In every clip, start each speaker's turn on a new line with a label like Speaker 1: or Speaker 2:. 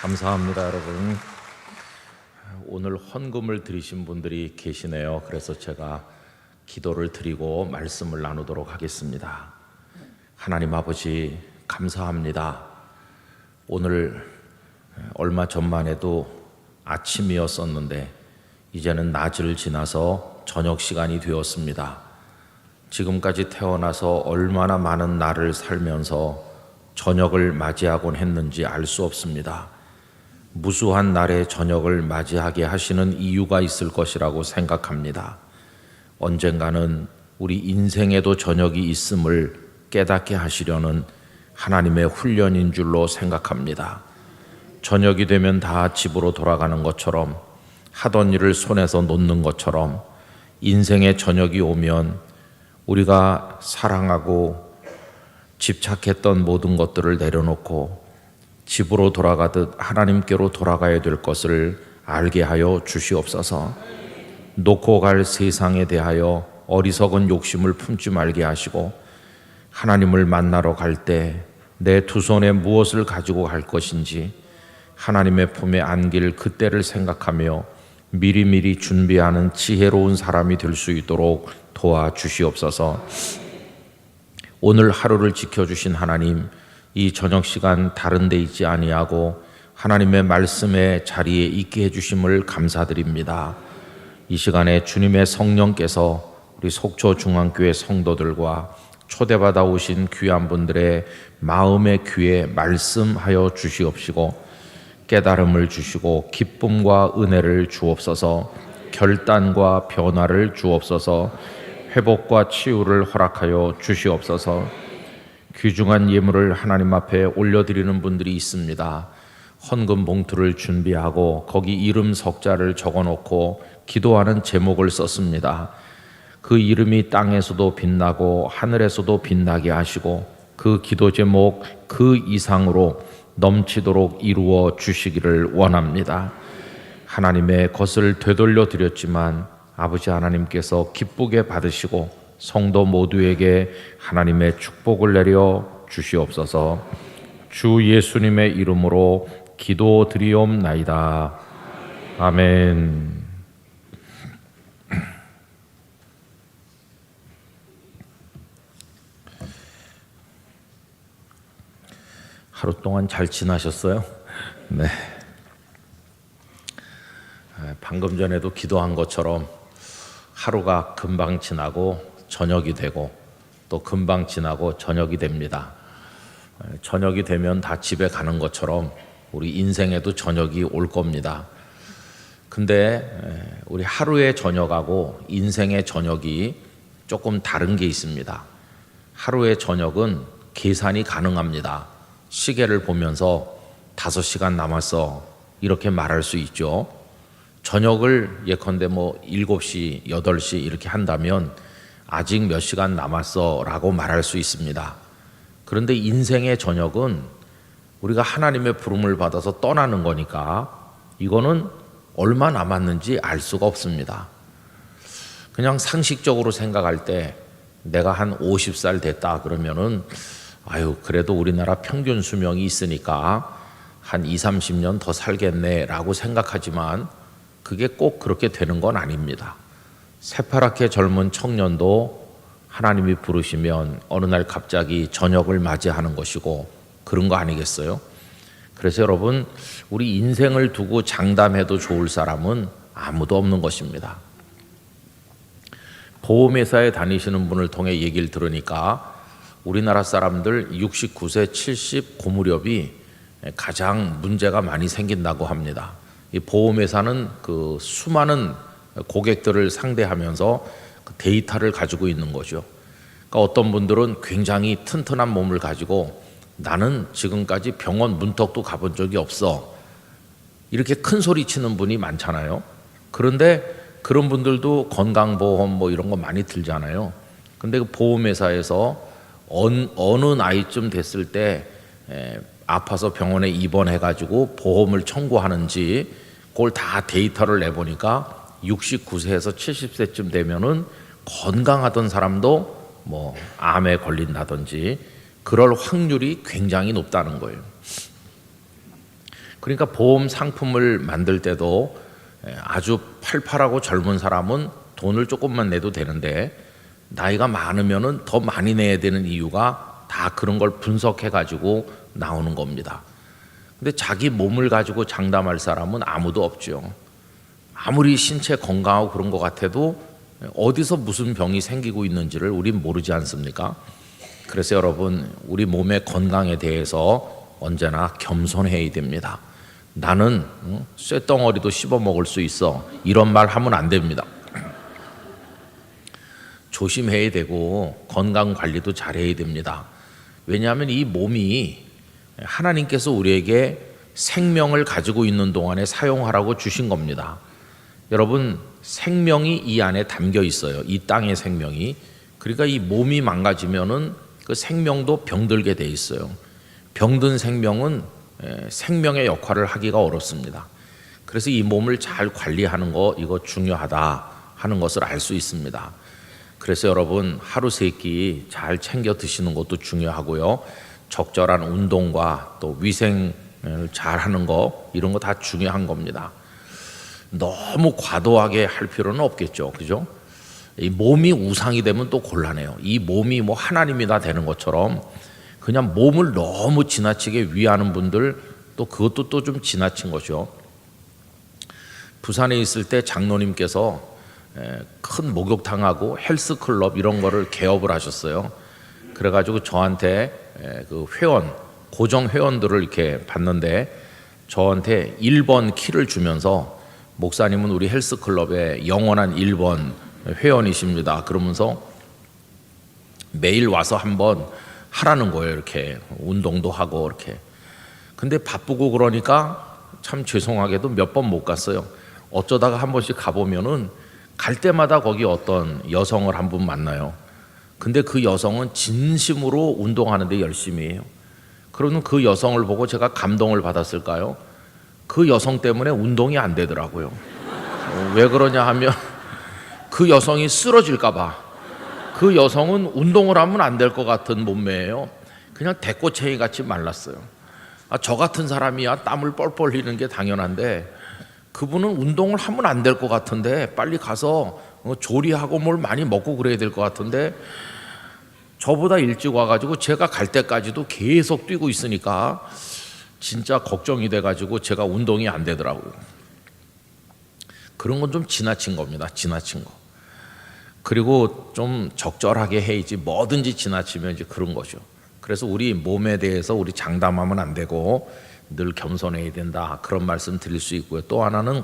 Speaker 1: 감사합니다, 여러분. 오늘 헌금을 드리신 분들이 계시네요. 그래서 제가 기도를 드리고 말씀을 나누도록 하겠습니다. 하나님 아버지, 감사합니다. 오늘 얼마 전만 해도 아침이었었는데 이제는 낮을 지나서 저녁 시간이 되었습니다. 지금까지 태어나서 얼마나 많은 날을 살면서 저녁을 맞이하곤 했는지 알 수 없습니다. 무수한 날의 저녁을 맞이하게 하시는 이유가 있을 것이라고 생각합니다. 언젠가는 우리 인생에도 저녁이 있음을 깨닫게 하시려는 하나님의 훈련인 줄로 생각합니다. 저녁이 되면 다 집으로 돌아가는 것처럼, 하던 일을 손에서 놓는 것처럼 인생의 저녁이 오면 우리가 사랑하고 집착했던 모든 것들을 내려놓고 집으로 돌아가듯 하나님께로 돌아가야 될 것을 알게 하여 주시옵소서. 놓고 갈 세상에 대하여 어리석은 욕심을 품지 말게 하시고, 하나님을 만나러 갈 때 내 두 손에 무엇을 가지고 갈 것인지 하나님의 품에 안길 그때를 생각하며 미리미리 준비하는 지혜로운 사람이 될 수 있도록 도와주시옵소서. 오늘 하루를 지켜주신 하나님, 이 저녁 시간 다른 데 있지 아니하고 하나님의 말씀의 자리에 있게 해주심을 감사드립니다. 이 시간에 주님의 성령께서 우리 속초중앙교회 성도들과 초대받아 오신 귀한 분들의 마음의 귀에 말씀하여 주시옵시고, 깨달음을 주시고 기쁨과 은혜를 주옵소서. 결단과 변화를 주옵소서. 회복과 치유를 허락하여 주시옵소서. 귀중한 예물을 하나님 앞에 올려드리는 분들이 있습니다. 헌금 봉투를 준비하고 거기 이름 석자를 적어놓고 기도하는 제목을 썼습니다. 그 이름이 땅에서도 빛나고 하늘에서도 빛나게 하시고 그 기도 제목 그 이상으로 넘치도록 이루어 주시기를 원합니다. 하나님의 것을 되돌려 드렸지만 아버지 하나님께서 기쁘게 받으시고 성도 모두에게 하나님의 축복을 내려 주시옵소서. 주 예수님의 이름으로 기도드리옵나이다. 아멘. 하루 동안 잘 지나셨어요? 네. 방금 전에도 기도한 것처럼 하루가 금방 지나고 저녁이 되고 또 금방 지나고 저녁이 됩니다. 저녁이 되면 다 집에 가는 것처럼 우리 인생에도 저녁이 올 겁니다. 근데 우리 하루의 저녁하고 인생의 저녁이 조금 다른 게 있습니다. 하루의 저녁은 계산이 가능합니다. 시계를 보면서 5시간 남았어 이렇게 말할 수 있죠. 저녁을 예컨대 7시, 8시 이렇게 한다면 아직 몇 시간 남았어 라고 말할 수 있습니다. 그런데 인생의 저녁은 우리가 하나님의 부름을 받아서 떠나는 거니까 이거는 얼마 남았는지 알 수가 없습니다. 그냥 상식적으로 생각할 때 내가 한 50살 됐다 그러면은 그래도 우리나라 평균 수명이 있으니까 한 20-30년 더 살겠네 라고 생각하지만 그게 꼭 그렇게 되는 건 아닙니다. 새파랗게 젊은 청년도 하나님이 부르시면 어느 날 갑자기 저녁을 맞이하는 것이고 그런 거 아니겠어요? 그래서 여러분, 우리 인생을 두고 장담해도 좋을 사람은 아무도 없는 것입니다. 보험회사에 다니시는 분을 통해 얘기를 들으니까 우리나라 사람들 69세, 70 그 무렵이 가장 문제가 많이 생긴다고 합니다. 이 보험회사는 그 수많은 고객들을 상대하면서 그 데이터를 가지고 있는 거죠. 그러니까 어떤 분들은 굉장히 튼튼한 몸을 가지고 나는 지금까지 병원 문턱도 가본 적이 없어 이렇게 큰 소리 치는 분이 많잖아요. 그런데 그런 분들도 건강보험 이런 거 많이 들잖아요. 근데 그 보험회사에서 어느 나이쯤 됐을 때 아파서 병원에 입원해가지고 보험을 청구하는지 그걸 다 데이터를 내보니까 69세에서 70세쯤 되면은 건강하던 사람도 암에 걸린다든지 그럴 확률이 굉장히 높다는 거예요. 그러니까 보험 상품을 만들 때도 아주 팔팔하고 젊은 사람은 돈을 조금만 내도 되는데 나이가 많으면은 더 많이 내야 되는 이유가 다 그런 걸 분석해 가지고 나오는 겁니다. 근데 자기 몸을 가지고 장담할 사람은 아무도 없죠. 아무리 신체 건강하고 그런 것 같아도 어디서 무슨 병이 생기고 있는지를 우린 모르지 않습니까? 그래서 여러분, 우리 몸의 건강에 대해서 언제나 겸손해야 됩니다. 나는 쇳덩어리도 씹어 먹을 수 있어, 이런 말 하면 안 됩니다. 조심해야 되고 건강 관리도 잘해야 됩니다. 왜냐하면 이 몸이 하나님께서 우리에게 생명을 가지고 있는 동안에 사용하라고 주신 겁니다. 여러분, 생명이 이 안에 담겨 있어요. 이 땅의 생명이. 그러니까 이 몸이 망가지면은 그 생명도 병들게 돼 있어요. 병든 생명은 생명의 역할을 하기가 어렵습니다. 그래서 이 몸을 잘 관리하는 거, 이거 중요하다 하는 것을 알 수 있습니다. 그래서 여러분, 하루 세 끼 잘 챙겨 드시는 것도 중요하고요. 적절한 운동과 또 위생을 잘 하는 거, 이런 거 다 중요한 겁니다. 너무 과도하게 할 필요는 없겠죠. 그죠? 이 몸이 우상이 되면 또 곤란해요. 이 몸이 뭐 하나님이 다 되는 것처럼 그냥 몸을 너무 지나치게 위하는 분들, 또 그것도 또 좀 지나친 거죠. 부산에 있을 때 장로님께서 큰 목욕탕하고 헬스클럽 이런 거를 개업을 하셨어요. 그래가지고 저한테 그 회원, 고정 회원들을 이렇게 봤는데 저한테 1번 키를 주면서 목사님은 우리 헬스클럽의 영원한 1번 회원이십니다. 그러면서 매일 와서 한번 하라는 거예요. 이렇게 운동도 하고 이렇게. 근데 바쁘고 그러니까 참 죄송하게도 몇 번 못 갔어요. 어쩌다가 한 번씩 가보면은 갈 때마다 거기 어떤 여성을 한 분 만나요. 근데 그 여성은 진심으로 운동하는데 열심히 해요. 그러면 그 여성을 보고 제가 감동을 받았을까요? 그 여성 때문에 운동이 안 되더라고요. 왜 그러냐 하면 그 여성이 쓰러질까 봐. 그 여성은 운동을 하면 안 될 것 같은 몸매예요. 그냥 대꼬챙이 같이 말랐어요. 저 같은 사람이야 땀을 뻘뻘 흘리는 게 당연한데 그분은 운동을 하면 안 될 것 같은데 빨리 가서 조리하고 뭘 많이 먹고 그래야 될 것 같은데 저보다 일찍 와가지고 제가 갈 때까지도 계속 뛰고 있으니까 진짜 걱정이 돼가지고 제가 운동이 안 되더라고요. 그런 건 좀 지나친 겁니다. 지나친 거. 그리고 좀 적절하게 해야지 뭐든지 지나치면 이제 그런 거죠. 그래서 우리 몸에 대해서 우리 장담하면 안 되고 늘 겸손해야 된다, 그런 말씀 드릴 수 있고요. 또 하나는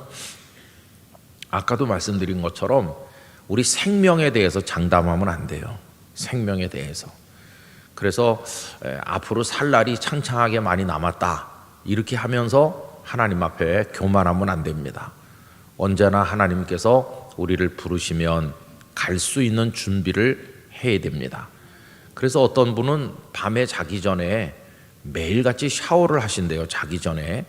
Speaker 1: 아까도 말씀드린 것처럼 우리 생명에 대해서 장담하면 안 돼요. 생명에 대해서. 그래서 앞으로 살 날이 창창하게 많이 남았다 이렇게 하면서 하나님 앞에 교만하면 안 됩니다. 언제나 하나님께서 우리를 부르시면 갈 수 있는 준비를 해야 됩니다. 그래서 어떤 분은 밤에 자기 전에 매일같이 샤워를 하신대요. 자기 전에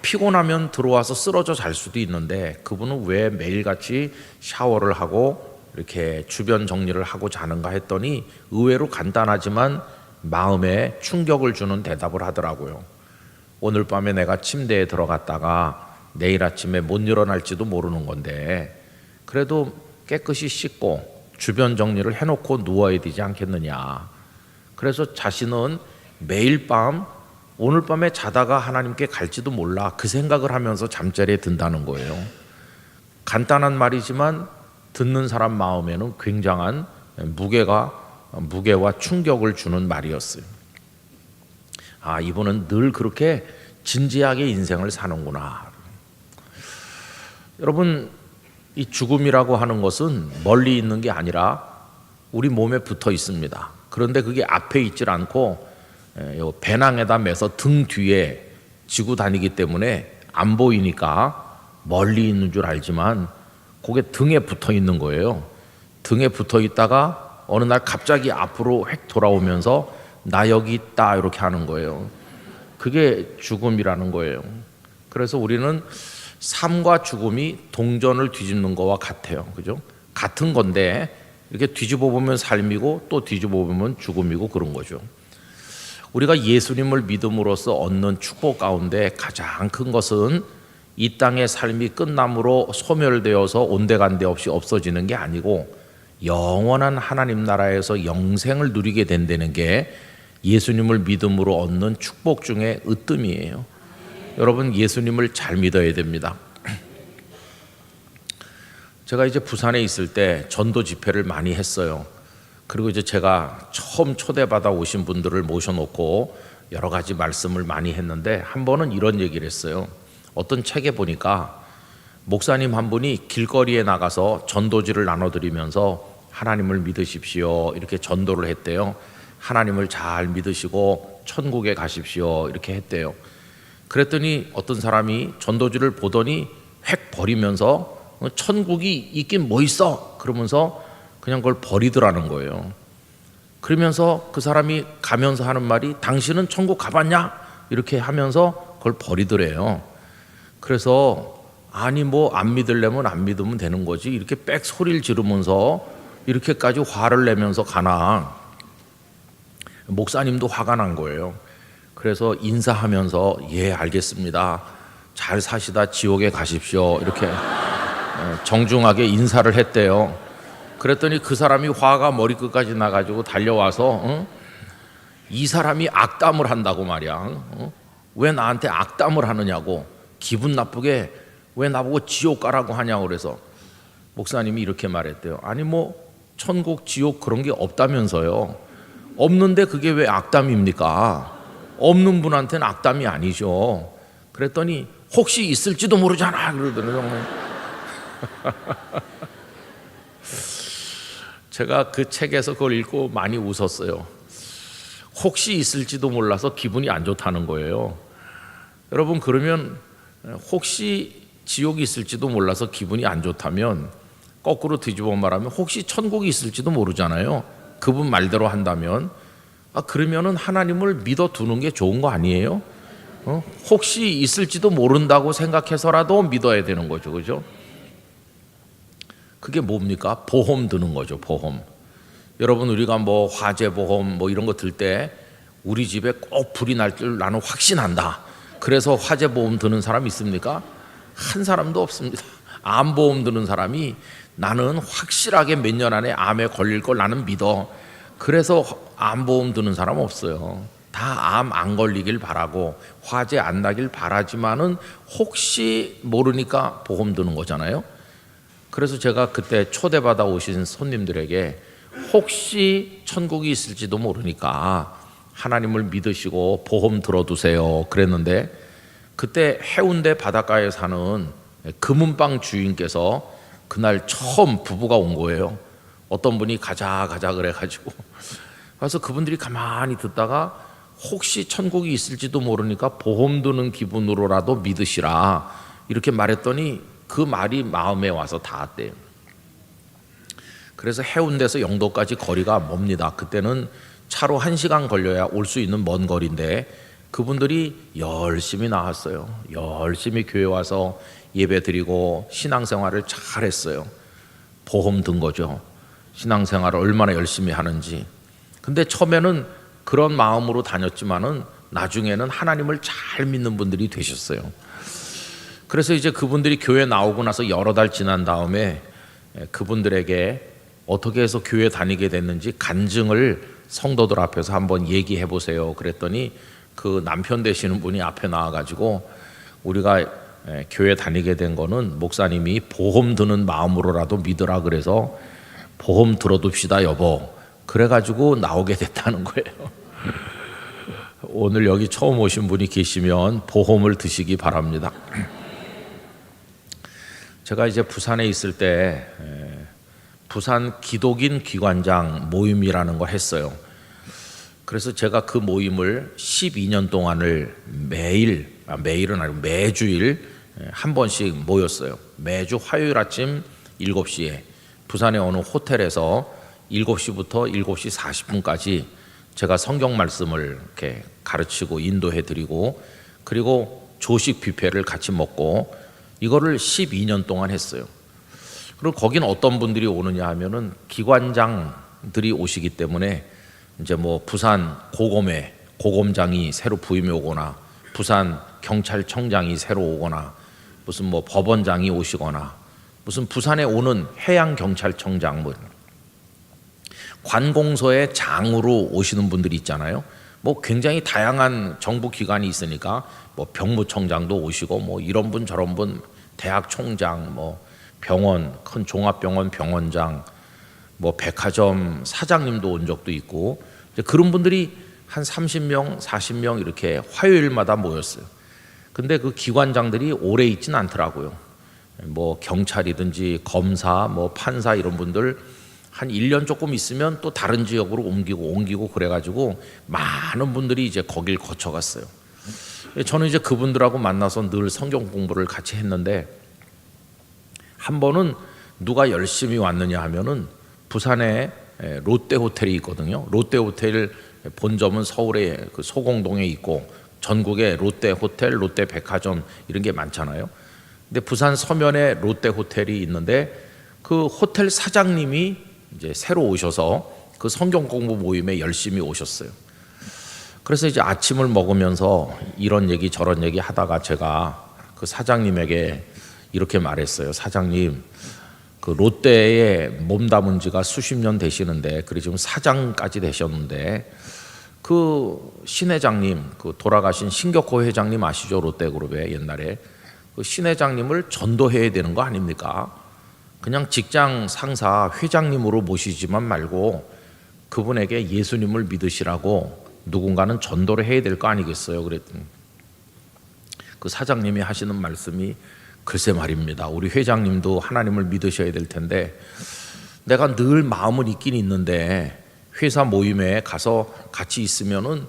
Speaker 1: 피곤하면 들어와서 쓰러져 잘 수도 있는데 그분은 왜 매일같이 샤워를 하고 이렇게 주변 정리를 하고 자는가 했더니 의외로 간단하지만 마음에 충격을 주는 대답을 하더라고요. 오늘 밤에 내가 침대에 들어갔다가 내일 아침에 못 일어날지도 모르는 건데 그래도 깨끗이 씻고 주변 정리를 해놓고 누워야 되지 않겠느냐. 그래서 자신은 매일 밤 오늘 밤에 자다가 하나님께 갈지도 몰라 그 생각을 하면서 잠자리에 든다는 거예요. 간단한 말이지만 듣는 사람 마음에는 굉장한 무게와 충격을 주는 말이었어요. 이분은 늘 그렇게 진지하게 인생을 사는구나. 여러분, 이 죽음이라고 하는 것은 멀리 있는 게 아니라 우리 몸에 붙어 있습니다. 그런데 그게 앞에 있질 않고 배낭에다 매서 등 뒤에 지고 다니기 때문에 안 보이니까 멀리 있는 줄 알지만 그게 등에 붙어 있는 거예요. 등에 붙어 있다가 어느 날 갑자기 앞으로 획 돌아오면서 나 여기 있다 이렇게 하는 거예요. 그게 죽음이라는 거예요. 그래서 우리는 삶과 죽음이 동전을 뒤집는 거와 같아요. 그죠? 같은 건데 이렇게 뒤집어 보면 삶이고 또 뒤집어 보면 죽음이고 그런 거죠. 우리가 예수님을 믿음으로써 얻는 축복 가운데 가장 큰 것은 이 땅의 삶이 끝남으로 소멸되어서 온데간데 없이 없어지는 게 아니고 영원한 하나님 나라에서 영생을 누리게 된다는 게 예수님을 믿음으로 얻는 축복 중에 으뜸이에요. 여러분, 예수님을 잘 믿어야 됩니다. 제가 이제 부산에 있을 때 전도 집회를 많이 했어요. 그리고 이제 제가 처음 초대받아 오신 분들을 모셔놓고 여러 가지 말씀을 많이 했는데 한 번은 이런 얘기를 했어요. 어떤 책에 보니까 목사님 한 분이 길거리에 나가서 전도지를 나눠드리면서 하나님을 믿으십시오 이렇게 전도를 했대요. 하나님을 잘 믿으시고 천국에 가십시오 이렇게 했대요. 그랬더니 어떤 사람이 전도지를 보더니 획 버리면서 천국이 있긴 뭐 있어 그러면서 그냥 그걸 버리더라는 거예요. 그러면서 그 사람이 가면서 하는 말이 당신은 천국 가봤냐? 이렇게 하면서 그걸 버리더래요. 그래서 아니 뭐 안 믿으려면 안 믿으면 되는 거지 이렇게 빽 소리를 지르면서 이렇게까지 화를 내면서 가나. 목사님도 화가 난 거예요. 그래서 인사하면서 예 알겠습니다. 잘 사시다 지옥에 가십시오 이렇게 정중하게 인사를 했대요. 그랬더니 그 사람이 화가 머리끝까지 나가지고 달려와서 이 사람이 악담을 한다고 말이야. 왜 나한테 악담을 하느냐고 기분 나쁘게 왜 나보고 지옥 가라고 하냐고. 그래서 목사님이 이렇게 말했대요. 아니 뭐 천국 지옥 그런 게 없다면서요. 없는데 그게 왜 악담입니까? 없는 분한테는 악담이 아니죠. 그랬더니 혹시 있을지도 모르잖아 그러더라고요. 제가 그 책에서 그걸 읽고 많이 웃었어요. 혹시 있을지도 몰라서 기분이 안 좋다는 거예요. 여러분, 그러면 혹시 지옥이 있을지도 몰라서 기분이 안 좋다면 거꾸로 뒤집어 말하면 혹시 천국이 있을지도 모르잖아요. 그분 말대로 한다면 그러면은 하나님을 믿어두는 게 좋은 거 아니에요? 혹시 있을지도 모른다고 생각해서라도 믿어야 되는 거죠, 그죠? 그게 뭡니까? 보험 드는 거죠, 보험. 여러분, 우리가 뭐 화재 보험 뭐 이런 거 들 때 우리 집에 꼭 불이 날 줄 나는 확신한다. 그래서 화재 보험 드는 사람 있습니까? 한 사람도 없습니다. 암 보험 드는 사람이 나는 확실하게 몇 년 안에 암에 걸릴 걸 나는 믿어. 그래서 암 보험 드는 사람 없어요. 다 암 안 걸리길 바라고 화재 안 나길 바라지만은 혹시 모르니까 보험 드는 거잖아요. 그래서 제가 그때 초대받아 오신 손님들에게 혹시 천국이 있을지도 모르니까 하나님을 믿으시고 보험 들어두세요 그랬는데, 그때 해운대 바닷가에 사는 금은방 주인께서 그날 처음 부부가 온 거예요. 어떤 분이 가자 그래가지고 그래서 그분들이 가만히 듣다가 혹시 천국이 있을지도 모르니까 보험 드는 기분으로라도 믿으시라 이렇게 말했더니 그 말이 마음에 와서 닿았대요. 그래서 해운대에서 영도까지 거리가 멉니다. 그때는 차로 1시간 걸려야 올 수 있는 먼 거리인데 그분들이 열심히 나왔어요. 열심히 교회 와서 예배 드리고 신앙생활을 잘 했어요. 보험 든 거죠. 신앙생활을 얼마나 열심히 하는지. 근데 처음에는 그런 마음으로 다녔지만은 나중에는 하나님을 잘 믿는 분들이 되셨어요. 그래서 이제 그분들이 교회 나오고 나서 여러 달 지난 다음에 그분들에게 어떻게 해서 교회 다니게 됐는지 간증을 성도들 앞에서 한번 얘기해 보세요. 그랬더니 그 남편 되시는 분이 앞에 나와가지고 우리가 교회 다니게 된 거는 목사님이 보험 드는 마음으로라도 믿으라 그래서 보험 들어둡시다 여보. 그래가지고 나오게 됐다는 거예요. 오늘 여기 처음 오신 분이 계시면 보험을 드시기 바랍니다. 제가 이제 부산에 있을 때 부산 기독인 기관장 모임이라는 걸 했어요. 그래서 제가 그 모임을 12년 동안을 매일은 아니고 매주일 한 번씩 모였어요. 매주 화요일 아침 7시에 부산의 어느 호텔에서 7시부터 7시 40분까지 제가 성경 말씀을 이렇게 가르치고 인도해 드리고 그리고 조식 뷔페를 같이 먹고 이거를 12년 동안 했어요. 그리고 거기는 어떤 분들이 오느냐 하면은 기관장들이 오시기 때문에 이제 뭐 부산 고검에 고검장이 새로 부임해 오거나 부산 경찰청장이 새로 오거나 무슨 뭐 법원장이 오시거나 무슨 부산에 오는 해양경찰청장 뭐 관공서의 장으로 오시는 분들이 있잖아요. 뭐 굉장히 다양한 정부 기관이 있으니까 뭐 병무청장도 오시고 뭐 이런 분 저런 분 대학 총장 뭐 병원 큰 종합병원 병원장 뭐 백화점 사장님도 온 적도 있고 이제 그런 분들이 한 30명, 40명 이렇게 화요일마다 모였어요. 근데 그 기관장들이 오래 있진 않더라고요. 뭐 경찰이든지 검사, 뭐 판사 이런 분들 한 1년 조금 있으면 또 다른 지역으로 옮기고 그래가지고 많은 분들이 이제 거길 거쳐갔어요. 저는 이제 그분들하고 만나서 늘 성경 공부를 같이 했는데 한 번은 누가 열심히 왔느냐 하면은 부산에 롯데 호텔이 있거든요. 롯데 호텔 본점은 서울의 그 소공동에 있고 전국에 롯데 호텔, 롯데 백화점 이런 게 많잖아요. 근데 부산 서면에 롯데 호텔이 있는데 그 호텔 사장님이 이제 새로 오셔서 그 성경 공부 모임에 열심히 오셨어요. 그래서 이제 아침을 먹으면서 이런 얘기 저런 얘기 하다가 제가 그 사장님에게 이렇게 말했어요. 사장님, 그 롯데에 몸담은 지가 수십 년 되시는데 그래 지금 사장까지 되셨는데 그 신 회장님, 그 돌아가신 신격호 회장님 아시죠? 롯데그룹의 옛날에 그 신 회장님을 전도해야 되는 거 아닙니까? 그냥 직장 상사 회장님으로 모시지만 말고 그분에게 예수님을 믿으시라고 누군가는 전도를 해야 될 거 아니겠어요? 그랬더니 그 사장님이 하시는 말씀이 글쎄 말입니다. 우리 회장님도 하나님을 믿으셔야 될 텐데 내가 늘 마음은 있긴 있는데 회사 모임에 가서 같이 있으면은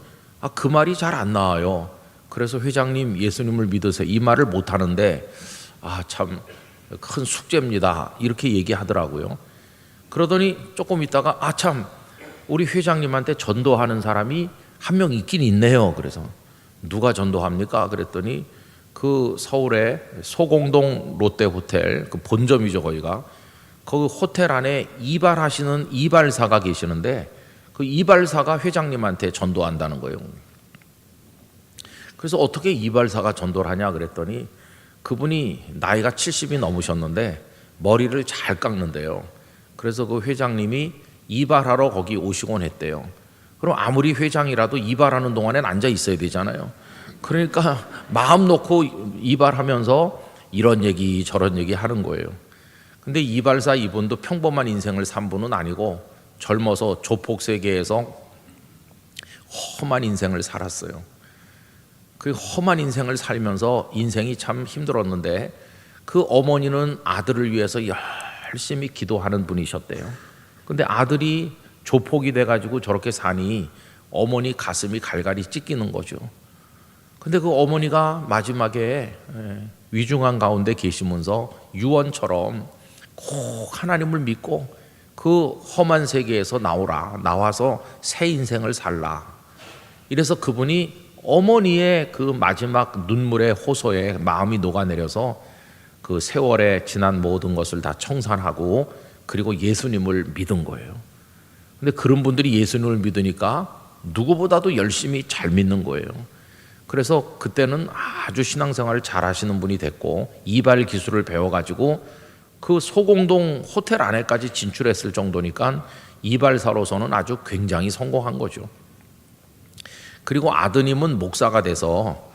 Speaker 1: 그 말이 잘 안 나와요. 그래서 회장님 예수님을 믿으세요. 이 말을 못 하는데 참 큰 숙제입니다. 이렇게 얘기하더라고요. 그러더니 조금 있다가 참 우리 회장님한테 전도하는 사람이 한 명 있긴 있네요. 그래서 누가 전도합니까? 그랬더니 그 서울의 소공동 롯데 호텔 그 본점이죠. 거기가 그 호텔 안에 이발하시는 이발사가 계시는데 그 이발사가 회장님한테 전도한다는 거예요. 그래서 어떻게 이발사가 전도를 하냐 그랬더니 그분이 나이가 70이 넘으셨는데 머리를 잘 깎는데요. 그래서 그 회장님이 이발하러 거기 오시곤 했대요. 그럼 아무리 회장이라도 이발하는 동안엔 앉아 있어야 되잖아요. 그러니까 마음 놓고 이발하면서 이런 얘기 저런 얘기 하는 거예요. 근데 이발사 이분도 평범한 인생을 산 분은 아니고 젊어서 조폭 세계에서 험한 인생을 살았어요. 그 험한 인생을 살면서 인생이 참 힘들었는데 그 어머니는 아들을 위해서 열심히 기도하는 분이셨대요. 근데 아들이 조폭이 돼가지고 저렇게 사니 어머니 가슴이 갈갈이 찢기는 거죠. 근데 그 어머니가 마지막에 위중한 가운데 계시면서 유언처럼 꼭 하나님을 믿고 그 험한 세계에서 나와서 새 인생을 살라. 이래서 그분이 어머니의 그 마지막 눈물의 호소에 마음이 녹아내려서 그 세월에 지난 모든 것을 다 청산하고 그리고 예수님을 믿은 거예요. 근데 그런 분들이 예수님을 믿으니까 누구보다도 열심히 잘 믿는 거예요. 그래서 그때는 아주 신앙생활을 잘 하시는 분이 됐고 이발 기술을 배워가지고 그 소공동 호텔 안에까지 진출했을 정도니까 이발사로서는 아주 굉장히 성공한 거죠. 그리고 아드님은 목사가 돼서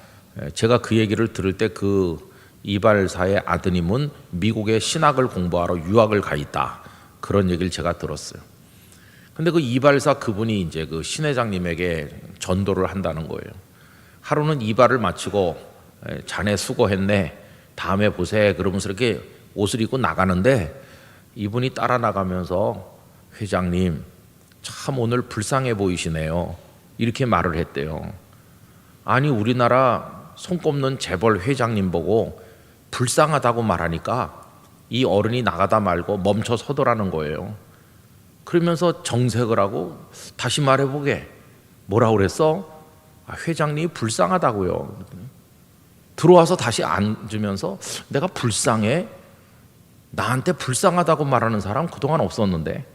Speaker 1: 제가 그 얘기를 들을 때 그 이발사의 아드님은 미국에 신학을 공부하러 유학을 가 있다. 그런 얘기를 제가 들었어요. 근데 그 이발사 그분이 이제 그 신 회장님에게 전도를 한다는 거예요. 하루는 이발을 마치고 자네 수고했네. 다음에 보세. 그러면서 이렇게 옷을 입고 나가는데 이분이 따라 나가면서 회장님 참 오늘 불쌍해 보이시네요. 이렇게 말을 했대요. 아니 우리나라 손꼽는 재벌 회장님 보고 불쌍하다고 말하니까 이 어른이 나가다 말고 멈춰 서더라는 거예요. 그러면서 정색을 하고 다시 말해보게. 뭐라고 그랬어? 회장님이 불쌍하다고요. 들어와서 다시 앉으면서 내가 불쌍해? 나한테 불쌍하다고 말하는 사람 그동안 없었는데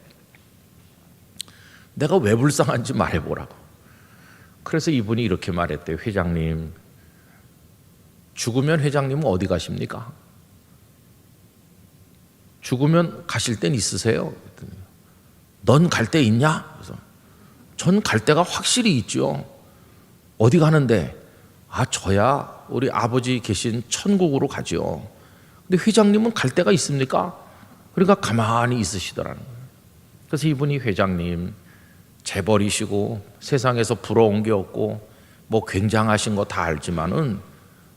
Speaker 1: 내가 왜 불쌍한지 말해보라고. 그래서 이분이 이렇게 말했대요. 회장님, 죽으면 회장님은 어디 가십니까? 죽으면 가실 땐 있으세요? 넌 갈 데 있냐? 그래서 전 갈 데가 확실히 있죠. 어디 가는데? 저야 우리 아버지 계신 천국으로 가죠. 근데 회장님은 갈 데가 있습니까? 그러니까 가만히 있으시더라는 거예요. 그래서 이분이 회장님, 재벌이시고 세상에서 부러운 게 없고 뭐 굉장하신 거 다 알지만은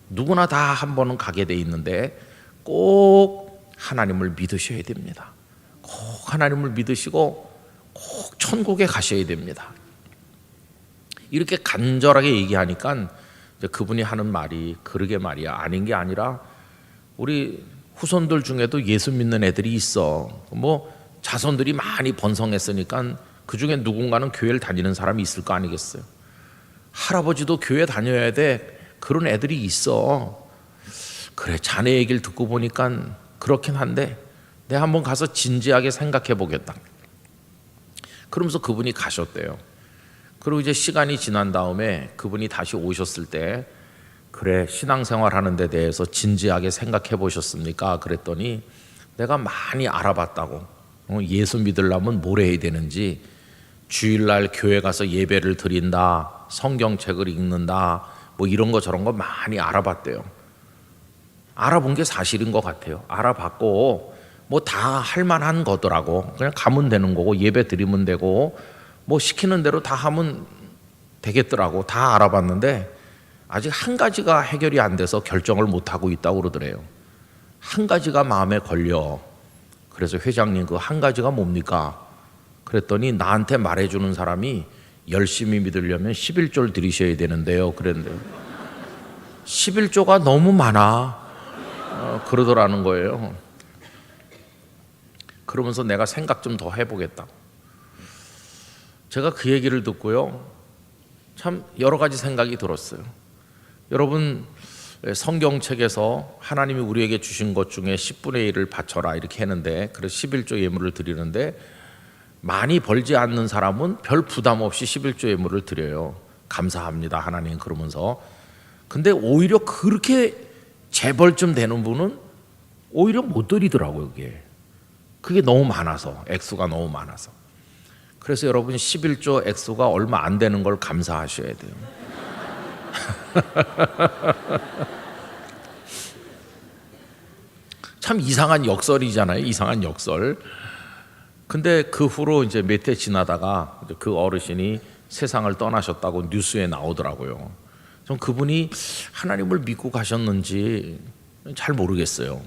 Speaker 1: 누구나 다 한 번은 가게 돼 있는데 꼭 하나님을 믿으셔야 됩니다. 꼭 하나님을 믿으시고 꼭 천국에 가셔야 됩니다. 이렇게 간절하게 얘기하니까 이제 그분이 하는 말이, 그러게 말이야, 아닌 게 아니라 우리 후손들 중에도 예수 믿는 애들이 있어. 뭐 자손들이 많이 번성했으니까 그 중에 누군가는 교회를 다니는 사람이 있을 거 아니겠어요? 할아버지도 교회 다녀야 돼. 그런 애들이 있어. 그래, 자네 얘기를 듣고 보니까 그렇긴 한데 내가 한번 가서 진지하게 생각해 보겠다. 그러면서 그분이 가셨대요. 그리고 이제 시간이 지난 다음에 그분이 다시 오셨을 때, 그래, 신앙생활 하는 데 대해서 진지하게 생각해 보셨습니까? 그랬더니 내가 많이 알아봤다고. 예수 믿으려면 뭘 해야 되는지, 주일날 교회 가서 예배를 드린다, 성경책을 읽는다, 뭐 이런 거 저런 거 많이 알아봤대요. 알아본 게 사실인 것 같아요. 알아봤고 뭐 다 할만한 거더라고. 그냥 가면 되는 거고 예배 드리면 되고 뭐 시키는 대로 다 하면 되겠더라고. 다 알아봤는데 아직 한 가지가 해결이 안 돼서 결정을 못 하고 있다고 그러더래요. 한 가지가 마음에 걸려. 그래서 회장님, 그 한 가지가 뭡니까? 그랬더니 나한테 말해주는 사람이 열심히 믿으려면 11조를 드리셔야 되는데요. 그랬는데 11조가 너무 많아. 그러더라는 거예요. 그러면서 내가 생각 좀 더 해보겠다. 제가 그 얘기를 듣고요, 참 여러 가지 생각이 들었어요. 여러분, 성경책에서 하나님이 우리에게 주신 것 중에 10분의 1을 바쳐라 이렇게 했는데, 그래서 11조 예물을 드리는데 많이 벌지 않는 사람은 별 부담 없이 11조 예물을 드려요. 감사합니다 하나님 그러면서. 근데 오히려 그렇게 재벌 좀 되는 분은 오히려 못 드리더라고요. 그게 너무 많아서, 액수가 너무 많아서. 그래서 여러분, 11조 액수가 얼마 안 되는 걸 감사하셔야 돼요. 참 이상한 역설이잖아요. 이상한 역설. 근데 그 후로 이제 몇 해 지나다가 그 어르신이 세상을 떠나셨다고 뉴스에 나오더라고요. 전 그분이 하나님을 믿고 가셨는지 잘 모르겠어요.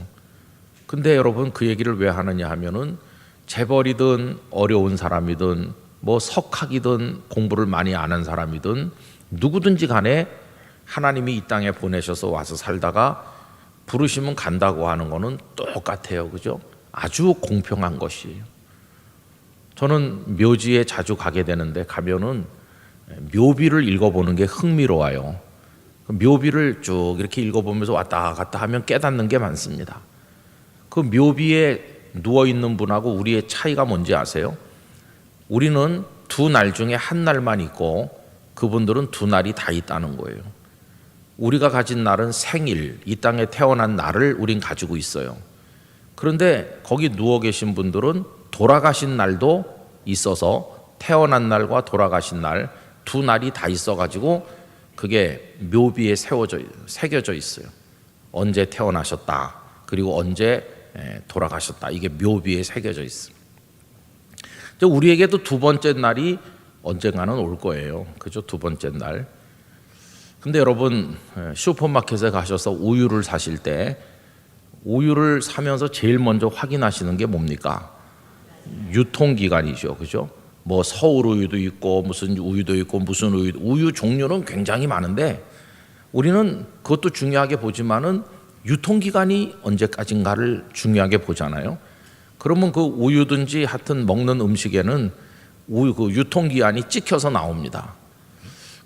Speaker 1: 근데 여러분, 그 얘기를 왜 하느냐 하면은 재벌이든 어려운 사람이든 뭐 석학이든 공부를 많이 안 한 사람이든 누구든지 간에 하나님이 이 땅에 보내셔서 와서 살다가 부르시면 간다고 하는 거는 똑같아요. 그죠? 아주 공평한 것이에요. 저는 묘지에 자주 가게 되는데 가면은 묘비를 읽어보는 게 흥미로워요. 묘비를 쭉 이렇게 읽어보면서 왔다 갔다 하면 깨닫는 게 많습니다. 그 묘비에 누워있는 분하고 우리의 차이가 뭔지 아세요? 우리는 두 날 중에 한 날만 있고 그분들은 두 날이 다 있다는 거예요. 우리가 가진 날은 생일, 이 땅에 태어난 날을 우린 가지고 있어요. 그런데 거기 누워 계신 분들은 돌아가신 날도 있어서 태어난 날과 돌아가신 날 두 날이 다 있어가지고 그게 묘비에 새겨져 있어요. 언제 태어나셨다, 그리고 언제 돌아가셨다, 이게 묘비에 새겨져 있어요. 우리에게도 두 번째 날이 언젠가는 올 거예요. 그죠? 두 번째 날. 근데 여러분, 슈퍼마켓에 가셔서 우유를 사실 때 우유를 사면서 제일 먼저 확인하시는 게 뭡니까? 유통기간이죠. 그죠? 뭐 서울 우유도 있고 무슨 우유도 있고 무슨 우유 종류는 굉장히 많은데 우리는 그것도 중요하게 보지만은 유통기간이 언제까지인가를 중요하게 보잖아요. 그러면 그 우유든지 하여튼 먹는 음식에는 우유 그 유통기한이 찍혀서 나옵니다.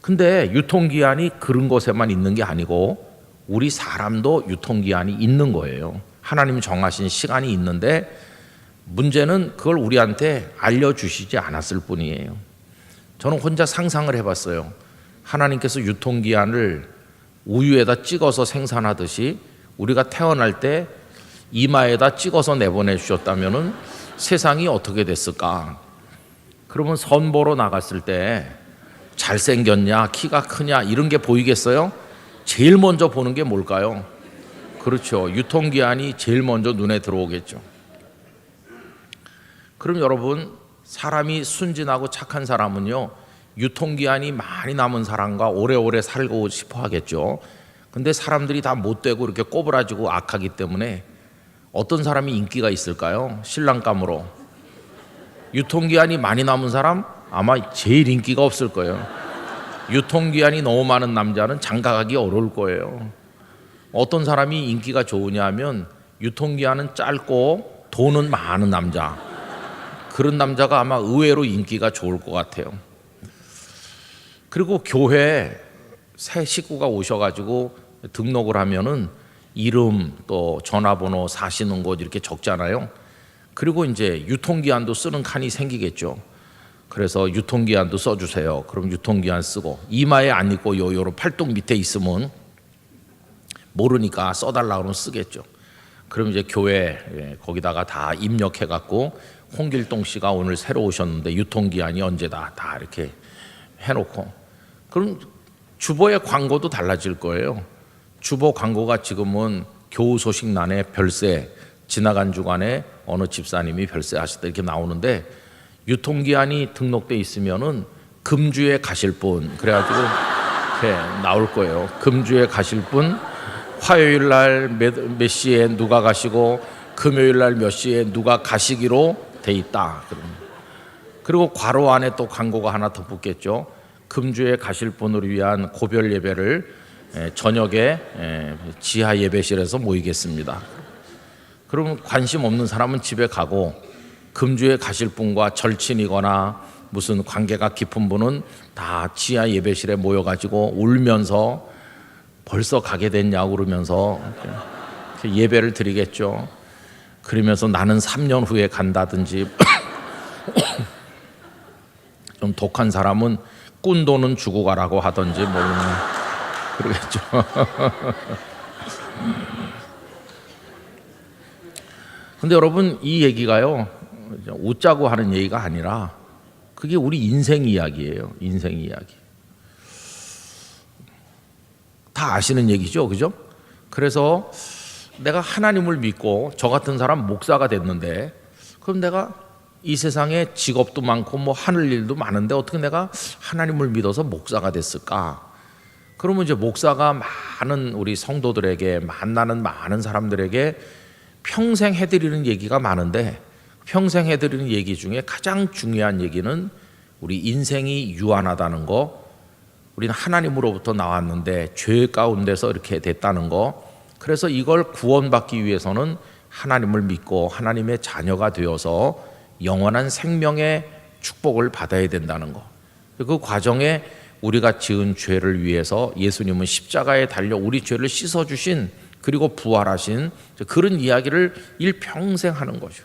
Speaker 1: 근데 유통기한이 그런 것에만 있는 게 아니고 우리 사람도 유통기한이 있는 거예요. 하나님 정하신 시간이 있는데 문제는 그걸 우리한테 알려주시지 않았을 뿐이에요. 저는 혼자 상상을 해봤어요. 하나님께서 유통기한을 우유에다 찍어서 생산하듯이 우리가 태어날 때 이마에다 찍어서 내보내 주셨다면은 세상이 어떻게 됐을까? 그러면 선보러 나갔을 때 잘생겼냐, 키가 크냐 이런 게 보이겠어요? 제일 먼저 보는 게 뭘까요? 그렇죠. 유통기한이 제일 먼저 눈에 들어오겠죠. 그럼 여러분, 사람이 순진하고 착한 사람은요, 유통기한이 많이 남은 사람과 오래오래 살고 싶어 하겠죠. 근데 사람들이 다 못되고 이렇게 꼬부라지고 악하기 때문에 어떤 사람이 인기가 있을까요? 신랑감으로. 유통기한이 많이 남은 사람 아마 제일 인기가 없을 거예요. 유통기한이 너무 많은 남자는 장가가기 어려울 거예요. 어떤 사람이 인기가 좋으냐 하면 유통기한은 짧고 돈은 많은 남자. 그런 남자가 아마 의외로 인기가 좋을 것 같아요. 그리고 교회에 새 식구가 오셔가지고 등록을 하면은 이름 또 전화번호 사시는 곳 이렇게 적잖아요. 그리고 이제 유통기한도 쓰는 칸이 생기겠죠. 그래서 유통기한도 써주세요. 그럼 유통기한 쓰고 이마에 안 있고 요런 팔뚝 밑에 있으면 모르니까 써달라고 하면 쓰겠죠. 그럼 이제 교회 거기다가 다 입력해갖고 홍길동 씨가 오늘 새로 오셨는데 유통기한이 언제다 다 이렇게 해놓고 그럼 주보의 광고도 달라질 거예요. 주보 광고가 지금은 교우 소식란에 별세 지나간 주간에 어느 집사님이 별세하셨다 이렇게 나오는데 유통기한이 등록돼 있으면은 금주에 가실 분 그래가지고 이렇게 나올 거예요. 금주에 가실 분 화요일 날 몇 시에 누가 가시고 금요일 날 몇 시에 누가 가시기로 돼 있다. 그리고 괄호 안에 또 광고가 하나 더 붙겠죠. 금주에 가실 분을 위한 고별 예배를 저녁에 지하 예배실에서 모이겠습니다. 그러면 관심 없는 사람은 집에 가고 금주에 가실 분과 절친이거나 무슨 관계가 깊은 분은 다 지하 예배실에 모여가지고 울면서 벌써 가게 됐냐고 그러면서 예배를 드리겠죠. 그러면서 나는 3년 후에 간다든지 좀 독한 사람은 꾼돈은 주고 가라고 하든지 뭐 그러겠죠. 근데 여러분 이 얘기가요 웃자고 하는 얘기가 아니라 그게 우리 인생 이야기예요. 인생 이야기. 다 아시는 얘기죠, 그죠? 그래서 내가 하나님을 믿고 저 같은 사람 목사가 됐는데 그럼 내가 이 세상에 직업도 많고 뭐 하늘 일도 많은데 어떻게 내가 하나님을 믿어서 목사가 됐을까? 그러면 이제 목사가 많은 우리 성도들에게 만나는 많은 사람들에게 평생 해드리는 얘기가 많은데 평생 해드리는 얘기 중에 가장 중요한 얘기는 우리 인생이 유한하다는 거, 우리는 하나님으로부터 나왔는데 죄 가운데서 이렇게 됐다는 거, 그래서 이걸 구원받기 위해서는 하나님을 믿고 하나님의 자녀가 되어서 영원한 생명의 축복을 받아야 된다는 거. 그 과정에 우리가 지은 죄를 위해서 예수님은 십자가에 달려 우리 죄를 씻어주신 그리고 부활하신 그런 이야기를 일평생 하는 거죠.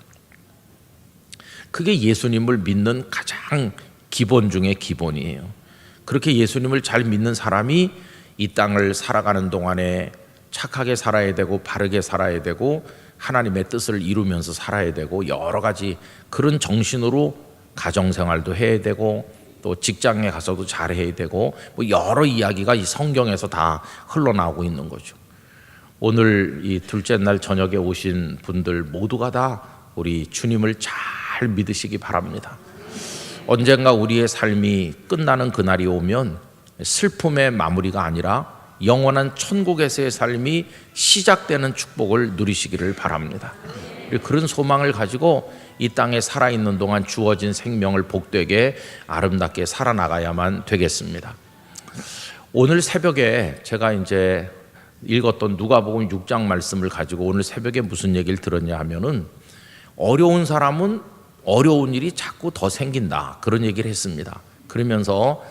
Speaker 1: 그게 예수님을 믿는 가장 기본 중에 기본이에요. 그렇게 예수님을 잘 믿는 사람이 이 땅을 살아가는 동안에 착하게 살아야 되고 바르게 살아야 되고 하나님의 뜻을 이루면서 살아야 되고 여러 가지 그런 정신으로 가정생활도 해야 되고 또 직장에 가서도 잘해야 되고 뭐 여러 이야기가 이 성경에서 다 흘러나오고 있는 거죠. 오늘 이 둘째 날 저녁에 오신 분들 모두가 다 우리 주님을 잘 믿으시기 바랍니다. 언젠가 우리의 삶이 끝나는 그날이 오면 슬픔의 마무리가 아니라 영원한 천국에서의 삶이 시작되는 축복을 누리시기를 바랍니다. 그런 소망을 가지고 이 땅에 살아있는 동안 주어진 생명을 복되게 아름답게 살아나가야만 되겠습니다. 오늘 새벽에 제가 이제 읽었던 누가복음 6장 말씀을 가지고 오늘 새벽에 무슨 얘기를 들었냐 하면은 어려운 사람은 어려운 일이 자꾸 더 생긴다 그런 얘기를 했습니다. 그러면서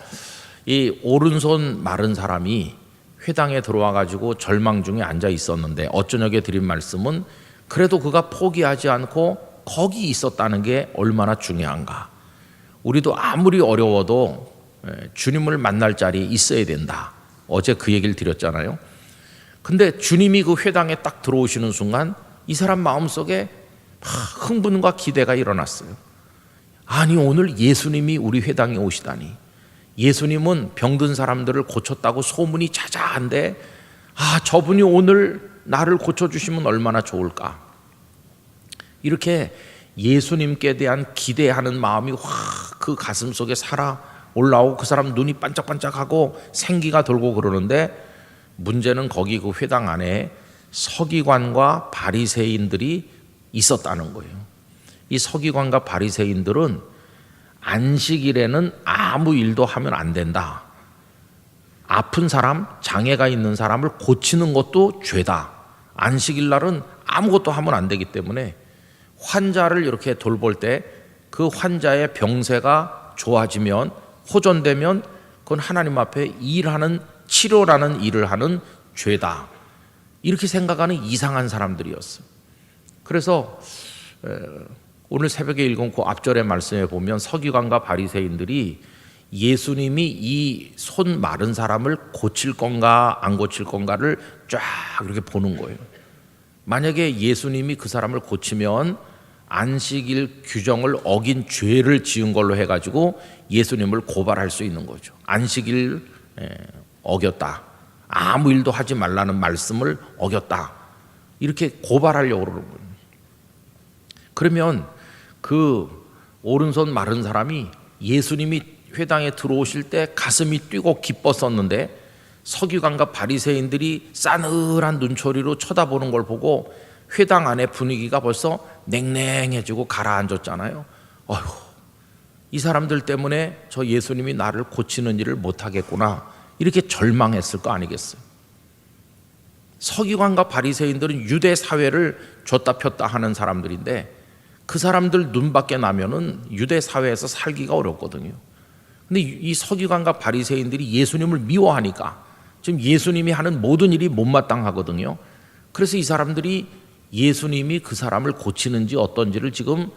Speaker 1: 이 오른손 마른 사람이 회당에 들어와 가지고 절망 중에 앉아 있었는데 어쩌녁에 드린 말씀은 그래도 그가 포기하지 않고 거기 있었다는 게 얼마나 중요한가. 우리도 아무리 어려워도 주님을 만날 자리에 있어야 된다. 어제 그 얘기를 드렸잖아요. 근데 주님이 그 회당에 딱 들어오시는 순간 이 사람 마음속에 흥분과 기대가 일어났어요. 아니, 오늘 예수님이 우리 회당에 오시다니. 예수님은 병든 사람들을 고쳤다고 소문이 자자한데, 저분이 오늘 나를 고쳐주시면 얼마나 좋을까. 이렇게 예수님께 대한 기대하는 마음이 확 그 가슴 속에 살아 올라오고 그 사람 눈이 반짝반짝하고 생기가 돌고 그러는데, 문제는 거기 그 회당 안에 서기관과 바리새인들이 있었다는 거예요. 이 서기관과 바리새인들은 안식일에는 아무 일도 하면 안 된다. 아픈 사람, 장애가 있는 사람을 고치는 것도 죄다. 안식일 날은 아무것도 하면 안 되기 때문에 환자를 이렇게 돌볼 때 그 환자의 병세가 좋아지면, 호전되면 그건 하나님 앞에 일하는, 치료라는 일을 하는 죄다. 이렇게 생각하는 이상한 사람들이었어요. 그래서 오늘 새벽에 읽은 그 앞절의 말씀에 보면 서기관과 바리새인들이 예수님이 이 손 마른 사람을 고칠 건가 안 고칠 건가를 쫙 이렇게 보는 거예요. 만약에 예수님이 그 사람을 고치면 안식일 규정을 어긴 죄를 지은 걸로 해가지고 예수님을 고발할 수 있는 거죠. 안식일 어겼다, 아무 일도 하지 말라는 말씀을 어겼다, 이렇게 고발하려고 그러는 거예요. 그러면 그 오른손 마른 사람이 예수님이 회당에 들어오실 때 가슴이 뛰고 기뻤었는데, 서기관과 바리새인들이 싸늘한 눈초리로 쳐다보는 걸 보고 회당 안의 분위기가 벌써 냉랭해지고 가라앉았잖아요. 어휴, 이 사람들 때문에 저 예수님이 나를 고치는 일을 못하겠구나, 이렇게 절망했을 거 아니겠어요. 서기관과 바리새인들은 유대 사회를 줬다 폈다 하는 사람들인데, 그 사람들 눈 밖에 나면은 유대 사회에서 살기가 어렵거든요. 근데 이 서기관과 바리새인들이 예수님을 미워하니까 지금 예수님이 하는 모든 일이 못마땅하거든요. 그래서 이 사람들이 예수님이 그 사람을 고치는지 어떤지를 지금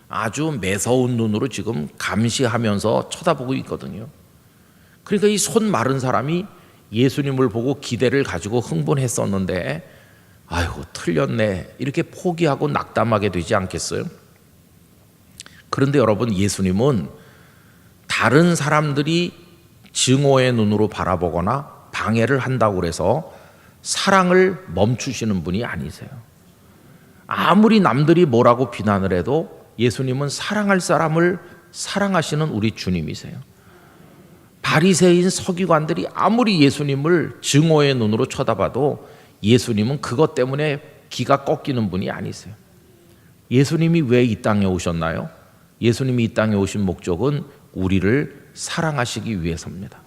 Speaker 1: 아주 매서운 눈으로 지금 감시하면서 쳐다보고 있거든요. 그러니까 이 손 마른 사람이 예수님을 보고 기대를 가지고 흥분했었는데, 아이고 틀렸네, 이렇게 포기하고 낙담하게 되지 않겠어요? 그런데 여러분, 예수님은 다른 사람들이 증오의 눈으로 바라보거나 방해를 한다고 해서 사랑을 멈추시는 분이 아니세요. 아무리 남들이 뭐라고 비난을 해도 예수님은 사랑할 사람을 사랑하시는 우리 주님이세요. 바리새인 서기관들이 아무리 예수님을 증오의 눈으로 쳐다봐도 예수님은 그것 때문에 기가 꺾이는 분이 아니세요. 예수님이 왜 이 땅에 오셨나요? 예수님이 이 땅에 오신 목적은 우리를 사랑하시기 위해서입니다.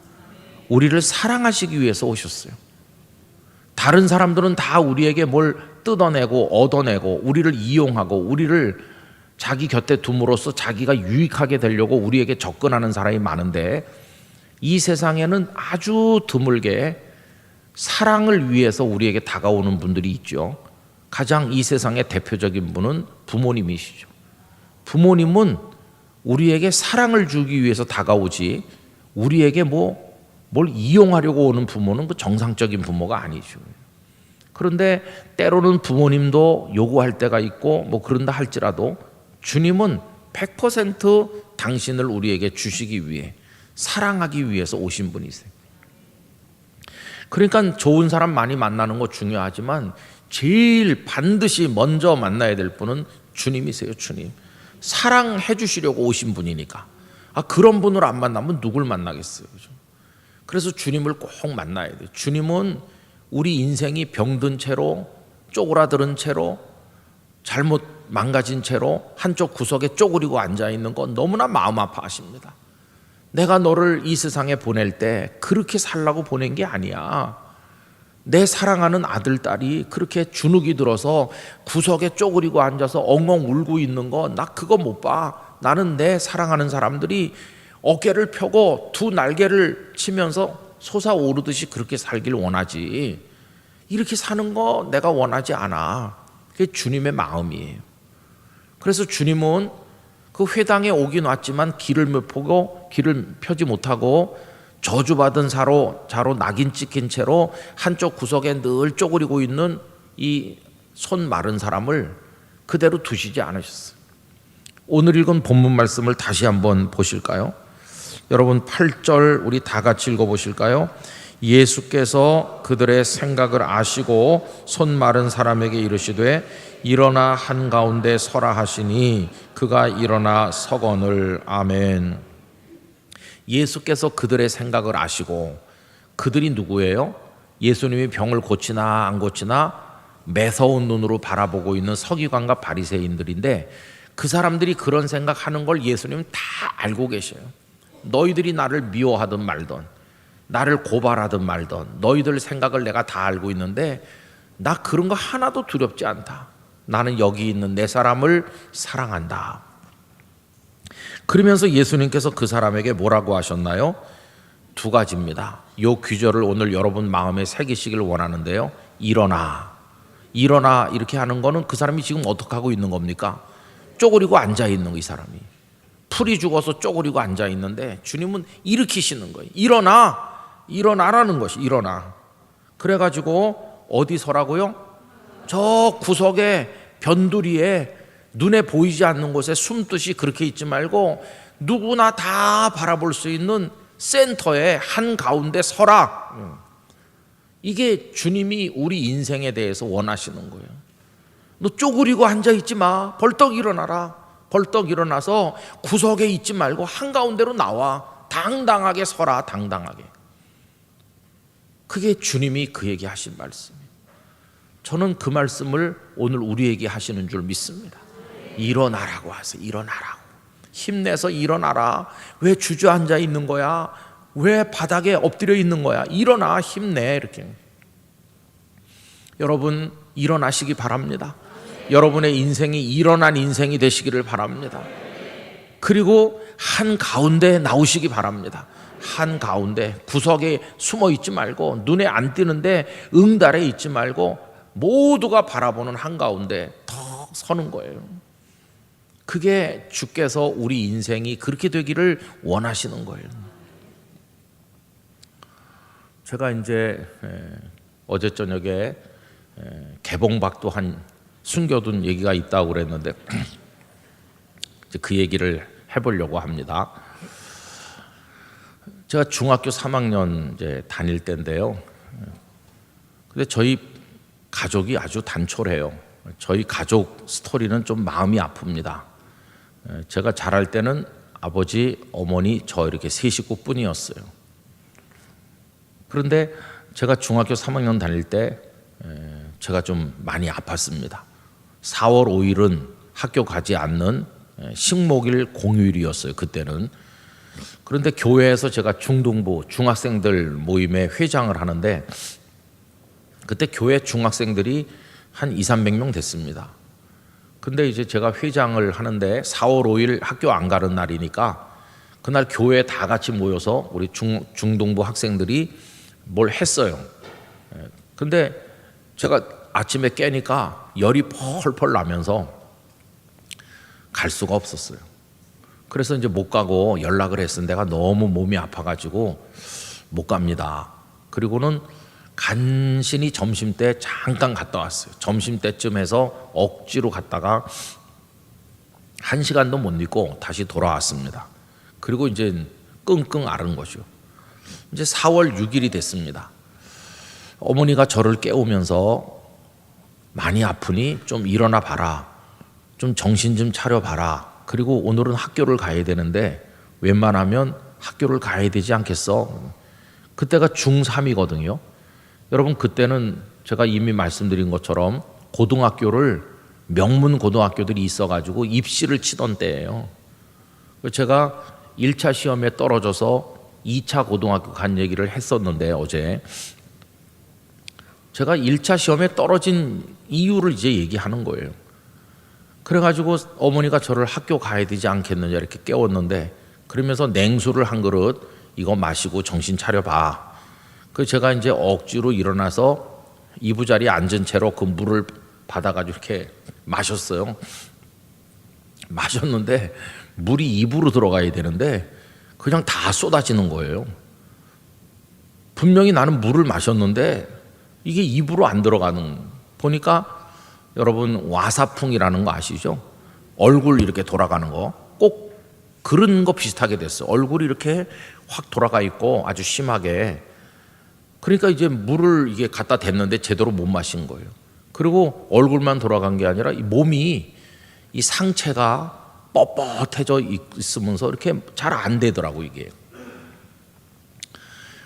Speaker 1: 우리를 사랑하시기 위해서 오셨어요. 다른 사람들은 다 우리에게 뭘 뜯어내고 얻어내고 우리를 이용하고 우리를 자기 곁에 둠으로써 자기가 유익하게 되려고 우리에게 접근하는 사람이 많은데, 이 세상에는 아주 드물게 사랑을 위해서 우리에게 다가오는 분들이 있죠. 가장 이 세상의 대표적인 분은 부모님이시죠. 부모님은 우리에게 사랑을 주기 위해서 다가오지, 우리에게 뭘 이용하려고 오는 부모는 그 정상적인 부모가 아니죠. 그런데 때로는 부모님도 요구할 때가 있고 그런다 할지라도 주님은 100% 당신을 우리에게 주시기 위해, 사랑하기 위해서 오신 분이세요. 그러니까 좋은 사람 많이 만나는 거 중요하지만 제일 반드시 먼저 만나야 될 분은 주님이세요. 주님. 사랑해 주시려고 오신 분이니까. 그런 분을 안 만나면 누굴 만나겠어요. 그죠? 그래서 주님을 꼭 만나야 돼요. 주님은 우리 인생이 병든 채로, 쪼그라드는 채로, 잘못 망가진 채로 한쪽 구석에 쪼그리고 앉아있는 거 너무나 마음 아파하십니다. 내가 너를 이 세상에 보낼 때 그렇게 살라고 보낸 게 아니야. 내 사랑하는 아들, 딸이 그렇게 주눅이 들어서 구석에 쪼그리고 앉아서 엉엉 울고 있는 거 나 그거 못 봐. 나는 내 사랑하는 사람들이 어깨를 펴고 두 날개를 치면서 솟아오르듯이 그렇게 살길 원하지, 이렇게 사는 거 내가 원하지 않아. 그게 주님의 마음이에요. 그래서 주님은 그 회당에 오긴 왔지만 길을 못 보고 길을 펴지 못하고 저주받은 자로 낙인 찍힌 채로 한쪽 구석에 늘 쪼그리고 있는 이 손 마른 사람을 그대로 두시지 않으셨어요. 오늘 읽은 본문 말씀을 다시 한번 보실까요? 여러분 8절 우리 다 같이 읽어보실까요? 예수께서 그들의 생각을 아시고 손 마른 사람에게 이르시되 일어나 한가운데 서라 하시니 그가 일어나 서거늘. 아멘. 예수께서 그들의 생각을 아시고, 그들이 누구예요? 예수님이 병을 고치나 안 고치나 매서운 눈으로 바라보고 있는 서기관과 바리새인들인데, 그 사람들이 그런 생각하는 걸 예수님은 다 알고 계셔요. 너희들이 나를 미워하든 말든 나를 고발하든 말든 너희들 생각을 내가 다 알고 있는데 나 그런 거 하나도 두렵지 않다. 나는 여기 있는 내 사람을 사랑한다. 그러면서 예수님께서 그 사람에게 뭐라고 하셨나요? 두 가지입니다. 이 귀절을 오늘 여러분 마음에 새기시길 원하는데요. 일어나 이렇게 하는 거는 그 사람이 지금 어떻게 하고 있는 겁니까? 쪼그리고 앉아 있는 거. 이 사람이 풀이 죽어서 쪼그리고 앉아 있는데 주님은 일으키시는 거예요. 일어나라는 것이. 일어나. 그래가지고 어디 서라고요? 저 구석에 변두리에 눈에 보이지 않는 곳에 숨듯이 그렇게 있지 말고 누구나 다 바라볼 수 있는 센터에 한가운데 서라. 이게 주님이 우리 인생에 대해서 원하시는 거예요. 너 쪼그리고 앉아있지 마. 벌떡 일어나라. 벌떡 일어나서 구석에 있지 말고 한가운데로 나와. 당당하게 서라. 당당하게. 그게 주님이 그 얘기 하신 말씀이에요. 저는 그 말씀을 오늘 우리에게 하시는 줄 믿습니다. 일어나라고 하세요. 일어나라고. 힘내서 일어나라. 왜 주저앉아 있는 거야? 왜 바닥에 엎드려 있는 거야? 일어나. 힘내. 이렇게. 여러분 일어나시기 바랍니다. 여러분의 인생이 일어난 인생이 되시기를 바랍니다. 그리고 한가운데 나오시기 바랍니다. 한가운데 구석에 숨어 있지 말고 눈에 안 띄는데 응달에 있지 말고 모두가 바라보는 한가운데 더 서는 거예요. 그게 주께서 우리 인생이 그렇게 되기를 원하시는 거예요. 제가 이제 어제 저녁에 개봉박도 한 숨겨둔 얘기가 있다고 그랬는데 그 얘기를 해보려고 합니다. 제가 중학교 3학년 이제 다닐 때인데요. 근데 저희 가족이 아주 단촐해요. 저희 가족 스토리는 좀 마음이 아픕니다. 제가 자랄 때는 아버지, 어머니, 저 이렇게 세 식구뿐이었어요. 그런데 제가 중학교 3학년 다닐 때 제가 좀 많이 아팠습니다. 4월 5일은 학교 가지 않는 식목일 공휴일이었어요. 그때는. 그런데 교회에서 제가 중등부 중학생들 모임에 회장을 하는데 그때 교회 중학생들이 한 200~300명 됐습니다. 근데 이제 제가 회장을 하는데 4월 5일 학교 안 가는 날이니까 그날 교회에 다 같이 모여서 우리 중등부 학생들이 뭘 했어요. 근데 제가 아침에 깨니까 열이 펄펄 나면서 갈 수가 없었어요. 그래서 이제 못 가고 연락을 했어요. 내가 너무 몸이 아파가지고 못 갑니다. 그리고는 간신히 점심때 잠깐 갔다 왔어요. 점심때쯤 해서 억지로 갔다가 1시간도 못 있고 다시 돌아왔습니다. 그리고 이제 끙끙 앓은 거죠. 이제 4월 6일이 됐습니다. 어머니가 저를 깨우면서 많이 아프니 좀 일어나 봐라. 좀 정신 좀 차려 봐라. 그리고 오늘은 학교를 가야 되는데 웬만하면 학교를 가야 되지 않겠어? 그때가 중3이거든요. 여러분 그때는 제가 이미 말씀드린 것처럼 고등학교를 명문 고등학교들이 있어가지고 입시를 치던 때예요. 제가 1차 시험에 떨어져서 2차 고등학교 간 얘기를 했었는데 어제 제가 1차 시험에 떨어진 이유를 이제 얘기하는 거예요. 그래가지고 어머니가 저를 학교 가야 되지 않겠느냐 이렇게 깨웠는데 그러면서 냉수를 한 그릇 이거 마시고 정신 차려봐. 그 제가 이제 억지로 일어나서 이부자리에 앉은 채로 그 물을 받아가지고 이렇게 마셨어요. 마셨는데 물이 입으로 들어가야 되는데 그냥 다 쏟아지는 거예요. 분명히 나는 물을 마셨는데 이게 입으로 안 들어가는, 보니까 여러분 와사풍이라는 거 아시죠? 얼굴 이렇게 돌아가는 거, 꼭 그런 거 비슷하게 됐어. 얼굴이 이렇게 확 돌아가 있고 아주 심하게. 그러니까 이제 물을 이게 갖다 댔는데 제대로 못 마신 거예요. 그리고 얼굴만 돌아간 게 아니라 이 몸이, 이 상체가 뻣뻣해져 있으면서 이렇게 잘 안 되더라고 이게.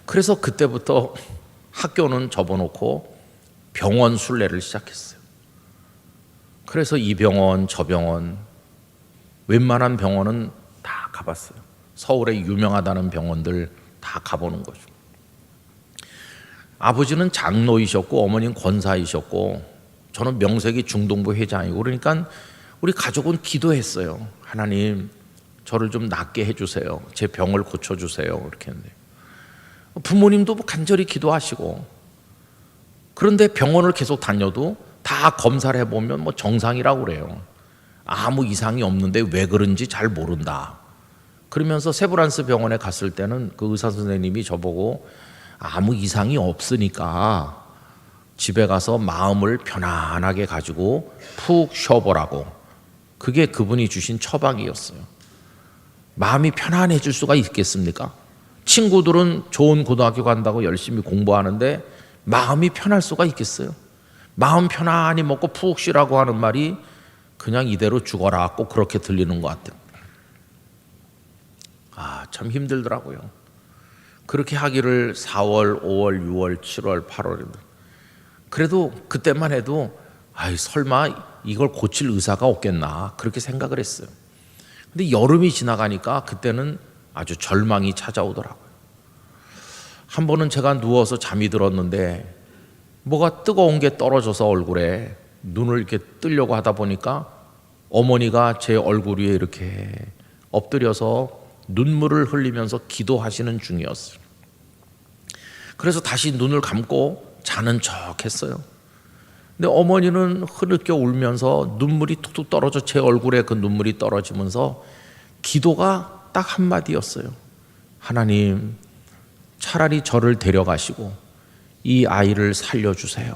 Speaker 1: 그래서 그때부터 학교는 접어놓고 병원 순례를 시작했어요. 그래서 이 병원 저 병원 웬만한 병원은 다 가봤어요. 서울에 유명하다는 병원들 다 가보는 거죠. 아버지는 장로이셨고 어머니는 권사이셨고 저는 명색이 중동부 회장이고, 그러니까 우리 가족은 기도했어요. 하나님 저를 좀 낫게 해주세요. 제 병을 고쳐주세요. 이렇게 했는데 부모님도 간절히 기도하시고, 그런데 병원을 계속 다녀도 다 검사를 해보면 뭐 정상이라고 그래요. 아무 이상이 없는데 왜 그런지 잘 모른다. 그러면서 세브란스 병원에 갔을 때는 그 의사 선생님이 저보고 아무 이상이 없으니까 집에 가서 마음을 편안하게 가지고 푹 쉬어보라고. 그게 그분이 주신 처방이었어요. 마음이 편안해질 수가 있겠습니까? 친구들은 좋은 고등학교 간다고 열심히 공부하는데 마음이 편할 수가 있겠어요? 마음 편안히 먹고 푹 쉬라고 하는 말이 그냥 이대로 죽어라, 꼭 그렇게 들리는 것 같아요. 참 힘들더라고요. 그렇게 하기를 4월, 5월, 6월, 7월, 8월. 그래도 그때만 해도 설마 이걸 고칠 의사가 없겠나 그렇게 생각을 했어요. 근데 여름이 지나가니까 그때는 아주 절망이 찾아오더라고요. 한 번은 제가 누워서 잠이 들었는데 뭐가 뜨거운 게 떨어져서 얼굴에 눈을 이렇게 뜨려고 하다 보니까 어머니가 제 얼굴 위에 이렇게 엎드려서 눈물을 흘리면서 기도하시는 중이었어요. 그래서 다시 눈을 감고 자는 척 했어요. 근데 어머니는 흐느껴 울면서 눈물이 툭툭 떨어져 제 얼굴에 그 눈물이 떨어지면서 기도가 딱 한마디였어요. 하나님, 차라리 저를 데려가시고 이 아이를 살려주세요.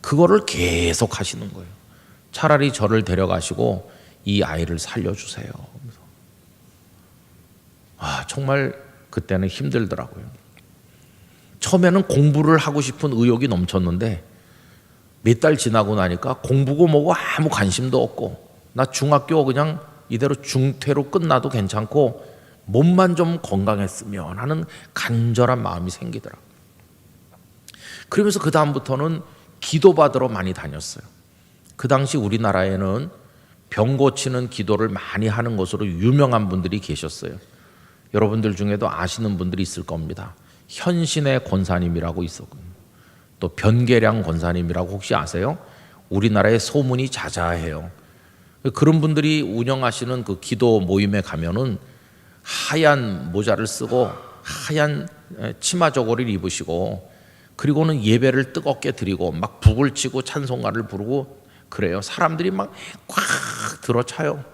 Speaker 1: 그거를 계속 하시는 거예요. 차라리 저를 데려가시고 이 아이를 살려주세요. 정말 그때는 힘들더라고요. 처음에는 공부를 하고 싶은 의욕이 넘쳤는데 몇 달 지나고 나니까 공부고 뭐고 아무 관심도 없고, 나 중학교 그냥 이대로 중퇴로 끝나도 괜찮고 몸만 좀 건강했으면 하는 간절한 마음이 생기더라고요. 그러면서 그 다음부터는 기도받으러 많이 다녔어요. 그 당시 우리나라에는 병 고치는 기도를 많이 하는 것으로 유명한 분들이 계셨어요. 여러분들 중에도 아시는 분들이 있을 겁니다. 현신의 권사님이라고 있었거든요. 또 변계량 권사님이라고 혹시 아세요? 우리나라에 소문이 자자해요. 그런 분들이 운영하시는 그 기도 모임에 가면은 하얀 모자를 쓰고 하얀 치마 저고리를 입으시고, 그리고는 예배를 뜨겁게 드리고 막 북을 치고 찬송가를 부르고 그래요. 사람들이 막 꽉 들어차요.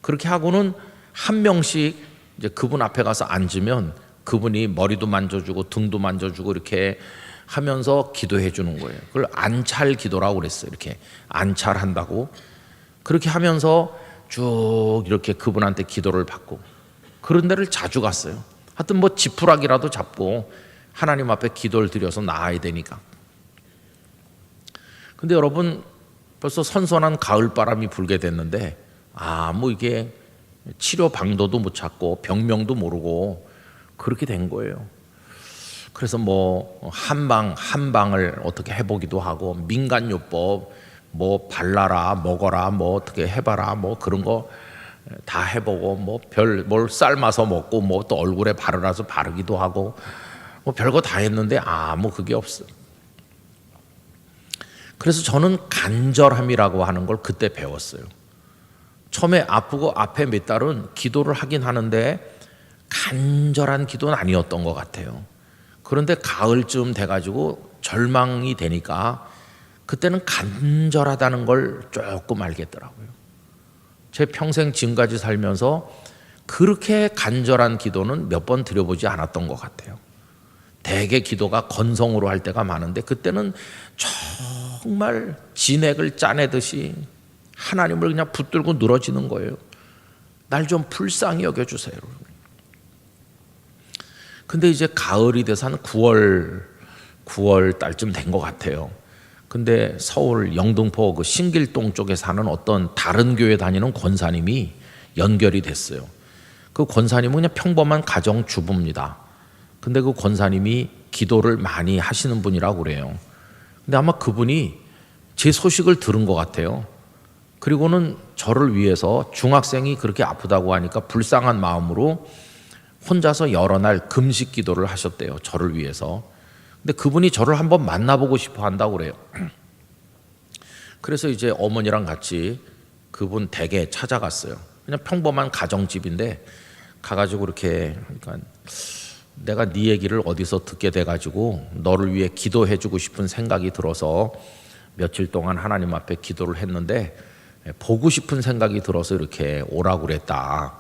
Speaker 1: 그렇게 하고는 한 명씩 이제 그분 앞에 가서 앉으면 그분이 머리도 만져주고 등도 만져주고 이렇게 하면서 기도해 주는 거예요. 그걸 안찰 기도라고 그랬어요. 이렇게 안찰한다고. 그렇게 하면서 쭉 이렇게 그분한테 기도를 받고, 그런 데를 자주 갔어요. 하여튼 뭐 지푸라기라도 잡고 하나님 앞에 기도를 드려서 나아야 되니까. 근데 여러분, 벌써 선선한 가을바람이 불게 됐는데 뭐 이게 치료 방도도 못 찾고 병명도 모르고 그렇게 된 거예요. 그래서 뭐 한방을 어떻게 해보기도 하고, 민간요법 뭐 발라라 먹어라 뭐 어떻게 해봐라 뭐 그런 거 다 해보고, 뭐 뭘 삶아서 먹고 뭐 또 얼굴에 바르라서 바르기도 하고 뭐 별거 다 했는데 아무 그게 없어요. 그래서 저는 간절함이라고 하는 걸 그때 배웠어요. 처음에 아프고 앞에 몇 달은 기도를 하긴 하는데 간절한 기도는 아니었던 것 같아요. 그런데 가을쯤 돼가지고 절망이 되니까 그때는 간절하다는 걸 조금 알겠더라고요. 제 평생 지금까지 살면서 그렇게 간절한 기도는 몇 번 드려보지 않았던 것 같아요. 대개 기도가 건성으로 할 때가 많은데 그때는 정말 진액을 짜내듯이 하나님을 그냥 붙들고 늘어지는 거예요. 날 좀 불쌍히 여겨주세요. 근데 이제 가을이 돼서 한 9월 달쯤 된 것 같아요. 근데 서울 영등포 그 신길동 쪽에 사는 어떤 다른 교회 다니는 권사님이 연결이 됐어요. 그 권사님은 그냥 평범한 가정주부입니다. 근데 그 권사님이 기도를 많이 하시는 분이라고 그래요. 근데 아마 그분이 제 소식을 들은 것 같아요. 그리고는 저를 위해서 중학생이 그렇게 아프다고 하니까 불쌍한 마음으로 혼자서 여러 날 금식 기도를 하셨대요. 저를 위해서. 근데 그분이 저를 한번 만나보고 싶어 한다고 그래요. 그래서 이제 어머니랑 같이 그분 댁에 찾아갔어요. 그냥 평범한 가정집인데 가가지고 이렇게 그러니까 내가 네 얘기를 어디서 듣게 돼가지고 너를 위해 기도해주고 싶은 생각이 들어서 며칠 동안 하나님 앞에 기도를 했는데 보고 싶은 생각이 들어서 이렇게 오라고 그랬다.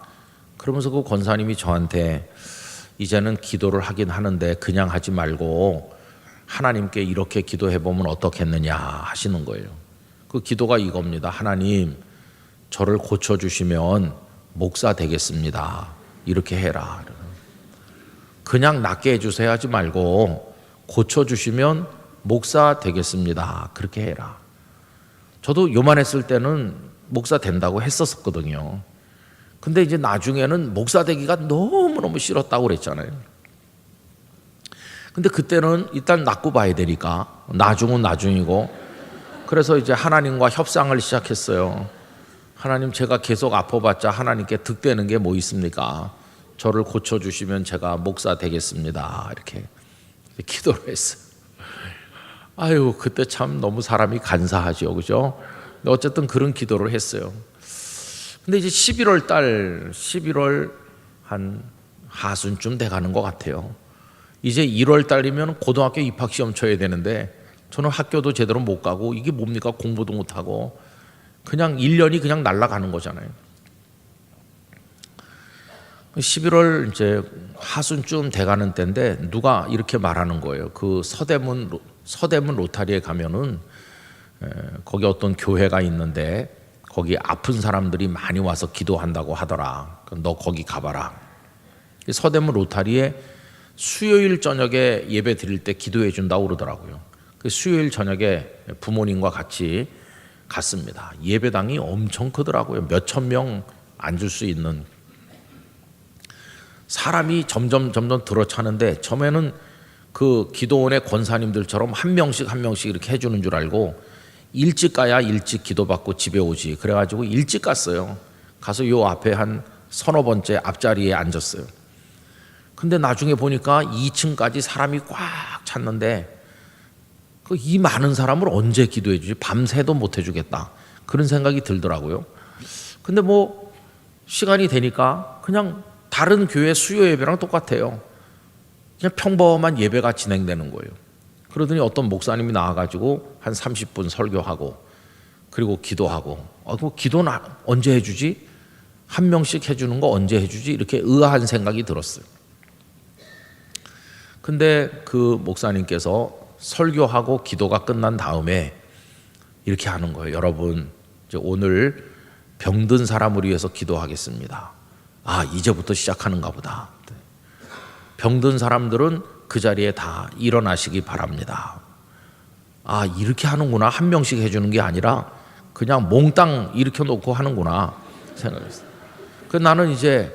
Speaker 1: 그러면서 그 권사님이 저한테 이제는 기도를 하긴 하는데 그냥 하지 말고 하나님께 이렇게 기도해보면 어떻겠느냐 하시는 거예요. 그 기도가 이겁니다. 하나님, 저를 고쳐주시면 목사 되겠습니다. 이렇게 해라. 그냥 낫게 해주세요 하지 말고 고쳐주시면 목사 되겠습니다. 그렇게 해라. 저도 요만했을 때는 목사 된다고 했었거든요. 근데 이제 나중에는 목사 되기가 너무너무 싫었다고 그랬잖아요. 근데 그때는 일단 낫고 봐야 되니까 나중은 나중이고 그래서 이제 하나님과 협상을 시작했어요. 하나님, 제가 계속 아파봤자 하나님께 득되는 게 뭐 있습니까? 저를 고쳐주시면 제가 목사 되겠습니다. 이렇게 기도를 했어요. 아유, 그때 참 너무 사람이 간사하죠, 그죠? 어쨌든 그런 기도를 했어요. 근데 이제 11월 한 하순쯤 돼가는 것 같아요. 이제 1월 달이면 고등학교 입학시험 쳐야 되는데 저는 학교도 제대로 못 가고 이게 뭡니까? 공부도 못하고 그냥 1년이 그냥 날아가는 거잖아요. 11월 이제 하순쯤 돼가는 때인데 누가 이렇게 말하는 거예요. 그 서대문 로타리에 가면은 거기 어떤 교회가 있는데 거기 아픈 사람들이 많이 와서 기도한다고 하더라. 너 거기 가봐라. 서대문 로타리에 수요일 저녁에 예배 드릴 때 기도해 준다고 그러더라고요. 그 수요일 저녁에 부모님과 같이 갔습니다. 예배당이 엄청 크더라고요. 몇천 명 앉을 수 있는. 사람이 점점 들어차는데 처음에는 그 기도원의 권사님들처럼 한 명씩 이렇게 해주는 줄 알고 일찍 가야 일찍 기도받고 집에 오지. 그래가지고 일찍 갔어요. 가서 요 앞에 한 서너 번째 앞자리에 앉았어요. 근데 나중에 보니까 2층까지 사람이 꽉 찼는데 이 많은 사람을 언제 기도해 주지? 밤새도 못 해주겠다. 그런 생각이 들더라고요. 근데 뭐 시간이 되니까 그냥 다른 교회 수요 예배랑 똑같아요. 그냥 평범한 예배가 진행되는 거예요. 그러더니 어떤 목사님이 나와가지고 한 30분 설교하고 그리고 기도하고 그 기도는 언제 해주지? 한 명씩 해주는 거 언제 해주지? 이렇게 의아한 생각이 들었어요. 근데 그 목사님께서 설교하고 기도가 끝난 다음에 이렇게 하는 거예요. 여러분, 이제 오늘 병든 사람을 위해서 기도하겠습니다. 아, 이제부터 시작하는가 보다. 병든 사람들은 그 자리에 다 일어나시기 바랍니다. 아, 이렇게 하는구나. 한 명씩 해주는 게 아니라 그냥 몽땅 일으켜 놓고 하는구나 생각했어요. 그래서 나는 이제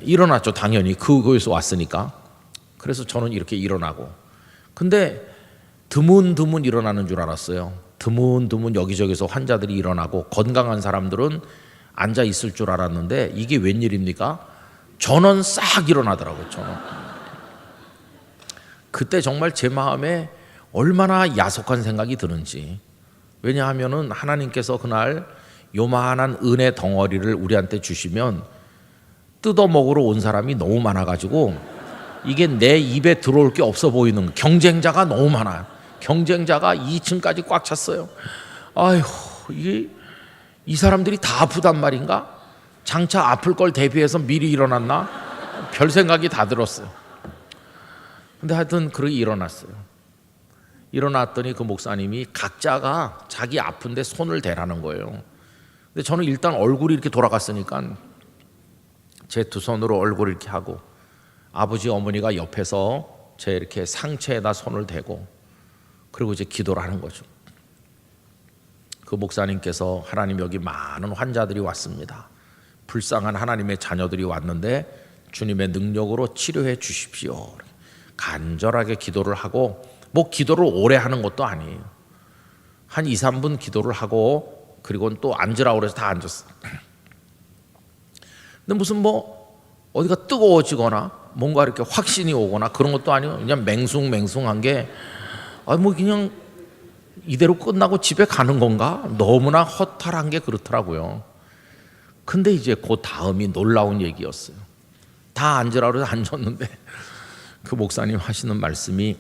Speaker 1: 일어났죠. 당연히 그곳에서 왔으니까. 그래서 저는 이렇게 일어나고. 근데 드문드문 일어나는 줄 알았어요. 드문드문 여기저기서 환자들이 일어나고 건강한 사람들은 앉아 있을 줄 알았는데 이게 웬일입니까? 전원 싹 일어나더라고요. 전원. 그때 정말 제 마음에 얼마나 야속한 생각이 드는지. 왜냐하면은 하나님께서 그날 요만한 은혜 덩어리를 우리한테 주시면 뜯어먹으러 온 사람이 너무 많아가지고 이게 내 입에 들어올 게 없어 보이는 경쟁자가 너무 많아요. 경쟁자가 2층까지 꽉 찼어요. 아휴, 이 사람들이 다 아프단 말인가? 장차 아플 걸 대비해서 미리 일어났나? 별 생각이 다 들었어요. 근데 하여튼 그렇게 일어났어요. 일어났더니 그 목사님이 각자가 자기 아픈데 손을 대라는 거예요. 근데 저는 일단 얼굴이 이렇게 돌아갔으니까 제 두 손으로 얼굴을 이렇게 하고 아버지 어머니가 옆에서 제 이렇게 상체에다 손을 대고 그리고 이제 기도를 하는 거죠. 그 목사님께서 하나님 여기 많은 환자들이 왔습니다. 불쌍한 하나님의 자녀들이 왔는데 주님의 능력으로 치료해 주십시오. 간절하게 기도를 하고 뭐 기도를 오래 하는 것도 아니에요. 한 2, 3분 기도를 하고 그리고 또 앉으라고 그래서 다 앉았어요. 근데 무슨 뭐 어디가 뜨거워지거나 뭔가 이렇게 확신이 오거나 그런 것도 아니고 그냥 맹숭맹숭한 게 뭐 그냥 이대로 끝나고 집에 가는 건가? 너무나 허탈한 게 그렇더라고요. 근데 이제 그 다음이 놀라운 얘기였어요. 다 앉으라고 해서 앉았는데 그 목사님 하시는 말씀이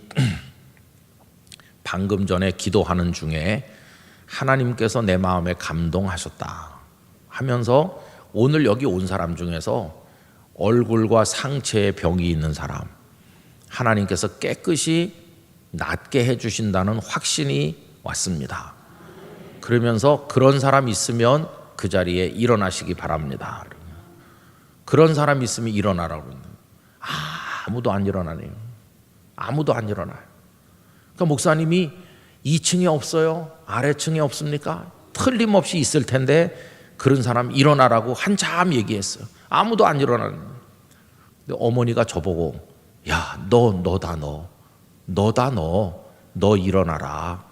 Speaker 1: 방금 전에 기도하는 중에 하나님께서 내 마음에 감동하셨다 하면서 오늘 여기 온 사람 중에서 얼굴과 상체에 병이 있는 사람 하나님께서 깨끗이 낫게 해주신다는 확신이 왔습니다. 그러면서 그런 사람 있으면 그 자리에 일어나시기 바랍니다. 그런 사람 있으면 일어나라고 그러는데 아무도 안 일어나네요. 아무도 안 일어나요. 그러니까 목사님이 2층에 없어요? 아래층에 없습니까? 틀림없이 있을 텐데 그런 사람 일어나라고 한참 얘기했어요. 아무도 안 일어나는 거예요. 근데 어머니가 저보고 야, 너 일어나라.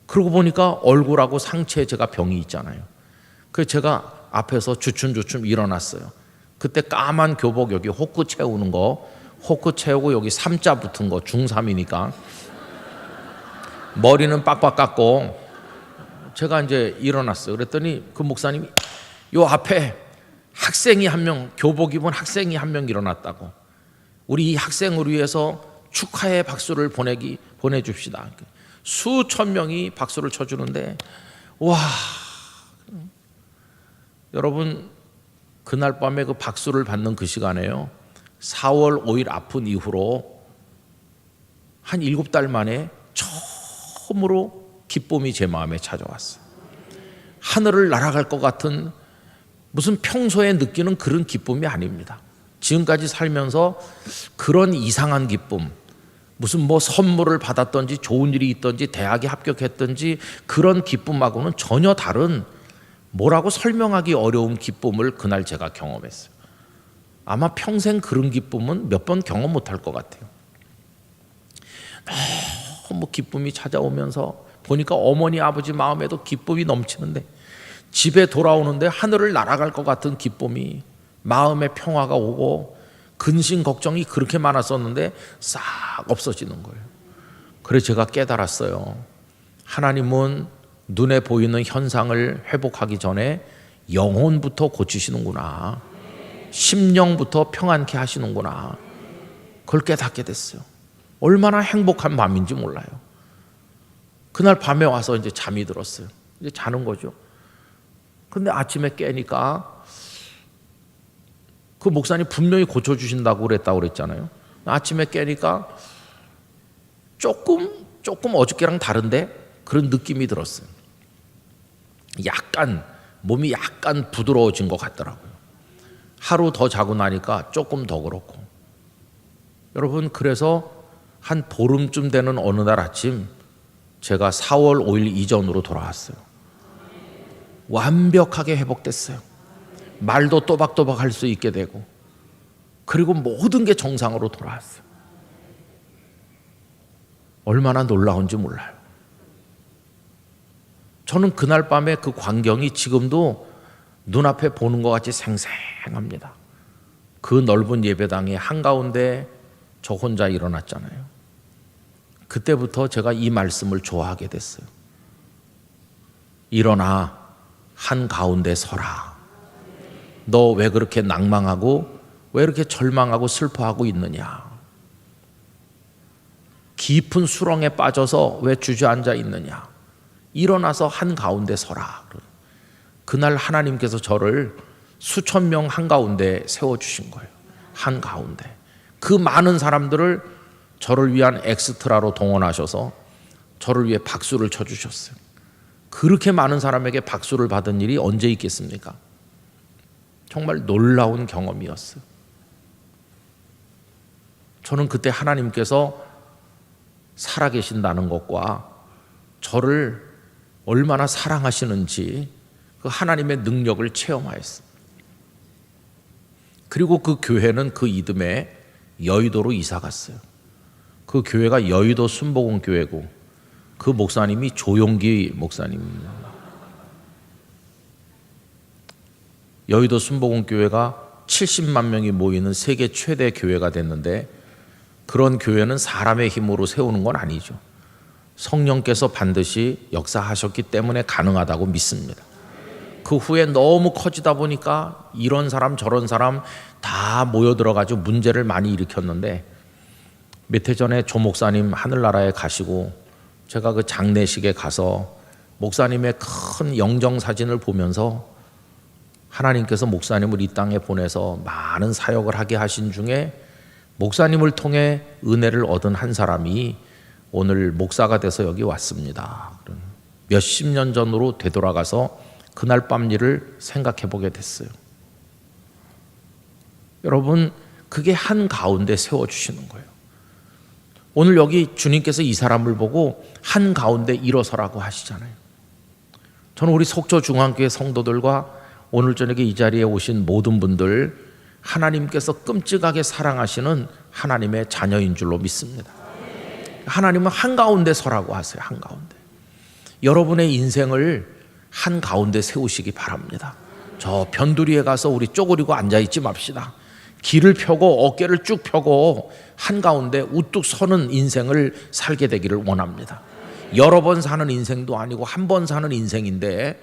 Speaker 1: 그러고 보니까 얼굴하고 상체에 제가 병이 있잖아요. 그래서 제가 앞에서 주춤주춤 일어났어요. 그때 까만 교복 여기 호크 채우는 거, 호크 채우고 여기 3자 붙은 거 중3이니까 머리는 빡빡 깎고 제가 이제 일어났어요. 그랬더니 그 목사님이 요 앞에 학생이 한 명, 교복 입은 학생이 한 명 일어났다고. 우리 이 학생을 위해서 축하의 박수를 보내줍시다. 수천 명이 박수를 쳐주는데 와, 여러분 그날 밤에 그 박수를 받는 그 시간에요 4월 5일 아픈 이후로 한 7달 만에 처음으로 기쁨이 제 마음에 찾아왔어요. 하늘을 날아갈 것 같은 무슨 평소에 느끼는 그런 기쁨이 아닙니다. 지금까지 살면서 그런 이상한 기쁨, 무슨 뭐 선물을 받았던지 좋은 일이 있던지 대학에 합격했던지 그런 기쁨하고는 전혀 다른 뭐라고 설명하기 어려운 기쁨을 그날 제가 경험했어요. 아마 평생 그런 기쁨은 몇 번 경험 못할 것 같아요. 너무 기쁨이 찾아오면서 보니까 어머니 아버지 마음에도 기쁨이 넘치는데 집에 돌아오는데 하늘을 날아갈 것 같은 기쁨이 마음의 평화가 오고 근심 걱정이 그렇게 많았었는데 싹 없어지는 거예요. 그래서 제가 깨달았어요. 하나님은 눈에 보이는 현상을 회복하기 전에 영혼부터 고치시는구나. 심령부터 평안케 하시는구나. 그걸 깨닫게 됐어요. 얼마나 행복한 밤인지 몰라요. 그날 밤에 와서 이제 잠이 들었어요. 이제 자는 거죠. 근데 아침에 깨니까 그 목사님 분명히 고쳐주신다고 그랬잖아요. 아침에 깨니까 조금 어저께랑 다른데 그런 느낌이 들었어요. 몸이 약간 부드러워진 것 같더라고요. 하루 더 자고 나니까 조금 더 그렇고. 여러분, 그래서 한 보름쯤 되는 어느 날 아침 제가 4월 5일 이전으로 돌아왔어요. 완벽하게 회복됐어요. 말도 또박또박 할 수 있게 되고 그리고 모든 게 정상으로 돌아왔어요. 얼마나 놀라운지 몰라요. 저는 그날 밤에 그 광경이 지금도 눈앞에 보는 것 같이 생생합니다. 그 넓은 예배당의 한가운데 저 혼자 일어났잖아요. 그때부터 제가 이 말씀을 좋아하게 됐어요. 일어나 한가운데 서라. 너 왜 그렇게 낭망하고 왜 이렇게 절망하고 슬퍼하고 있느냐? 깊은 수렁에 빠져서 왜 주저앉아 있느냐? 일어나서 한가운데 서라. 그날 하나님께서 저를 수천 명 한가운데 세워주신 거예요. 한가운데. 그 많은 사람들을 저를 위한 엑스트라로 동원하셔서 저를 위해 박수를 쳐주셨어요. 그렇게 많은 사람에게 박수를 받은 일이 언제 있겠습니까? 정말 놀라운 경험이었어요. 저는 그때 하나님께서 살아계신다는 것과 저를 얼마나 사랑하시는지 그 하나님의 능력을 체험하였습니다. 그리고 그 교회는 그 이듬해 여의도로 이사 갔어요. 그 교회가 여의도 순복음교회고 그 목사님이 조용기 목사님입니다. 여의도 순복음교회가 70만 명이 모이는 세계 최대 교회가 됐는데 그런 교회는 사람의 힘으로 세우는 건 아니죠. 성령께서 반드시 역사하셨기 때문에 가능하다고 믿습니다. 그 후에 너무 커지다 보니까 이런 사람 저런 사람 다 모여들어가지고 문제를 많이 일으켰는데 몇 해 전에 조 목사님 하늘나라에 가시고 제가 그 장례식에 가서 목사님의 큰 영정사진을 보면서 하나님께서 목사님을 이 땅에 보내서 많은 사역을 하게 하신 중에 목사님을 통해 은혜를 얻은 한 사람이 오늘 목사가 돼서 여기 왔습니다. 몇십 년 전으로 되돌아가서 그날 밤 일을 생각해 보게 됐어요. 여러분, 그게 한가운데 세워주시는 거예요. 오늘 여기 주님께서 이 사람을 보고 한가운데 일어서라고 하시잖아요. 저는 우리 속초중앙교회 성도들과 오늘 저녁에 이 자리에 오신 모든 분들 하나님께서 끔찍하게 사랑하시는 하나님의 자녀인 줄로 믿습니다. 하나님은 한가운데 서라고 하세요. 한가운데. 여러분의 인생을 한가운데 세우시기 바랍니다. 저 변두리에 가서 우리 쪼그리고 앉아있지 맙시다. 길을 펴고 어깨를 쭉 펴고 한가운데 우뚝 서는 인생을 살게 되기를 원합니다. 여러 번 사는 인생도 아니고 한 번 사는 인생인데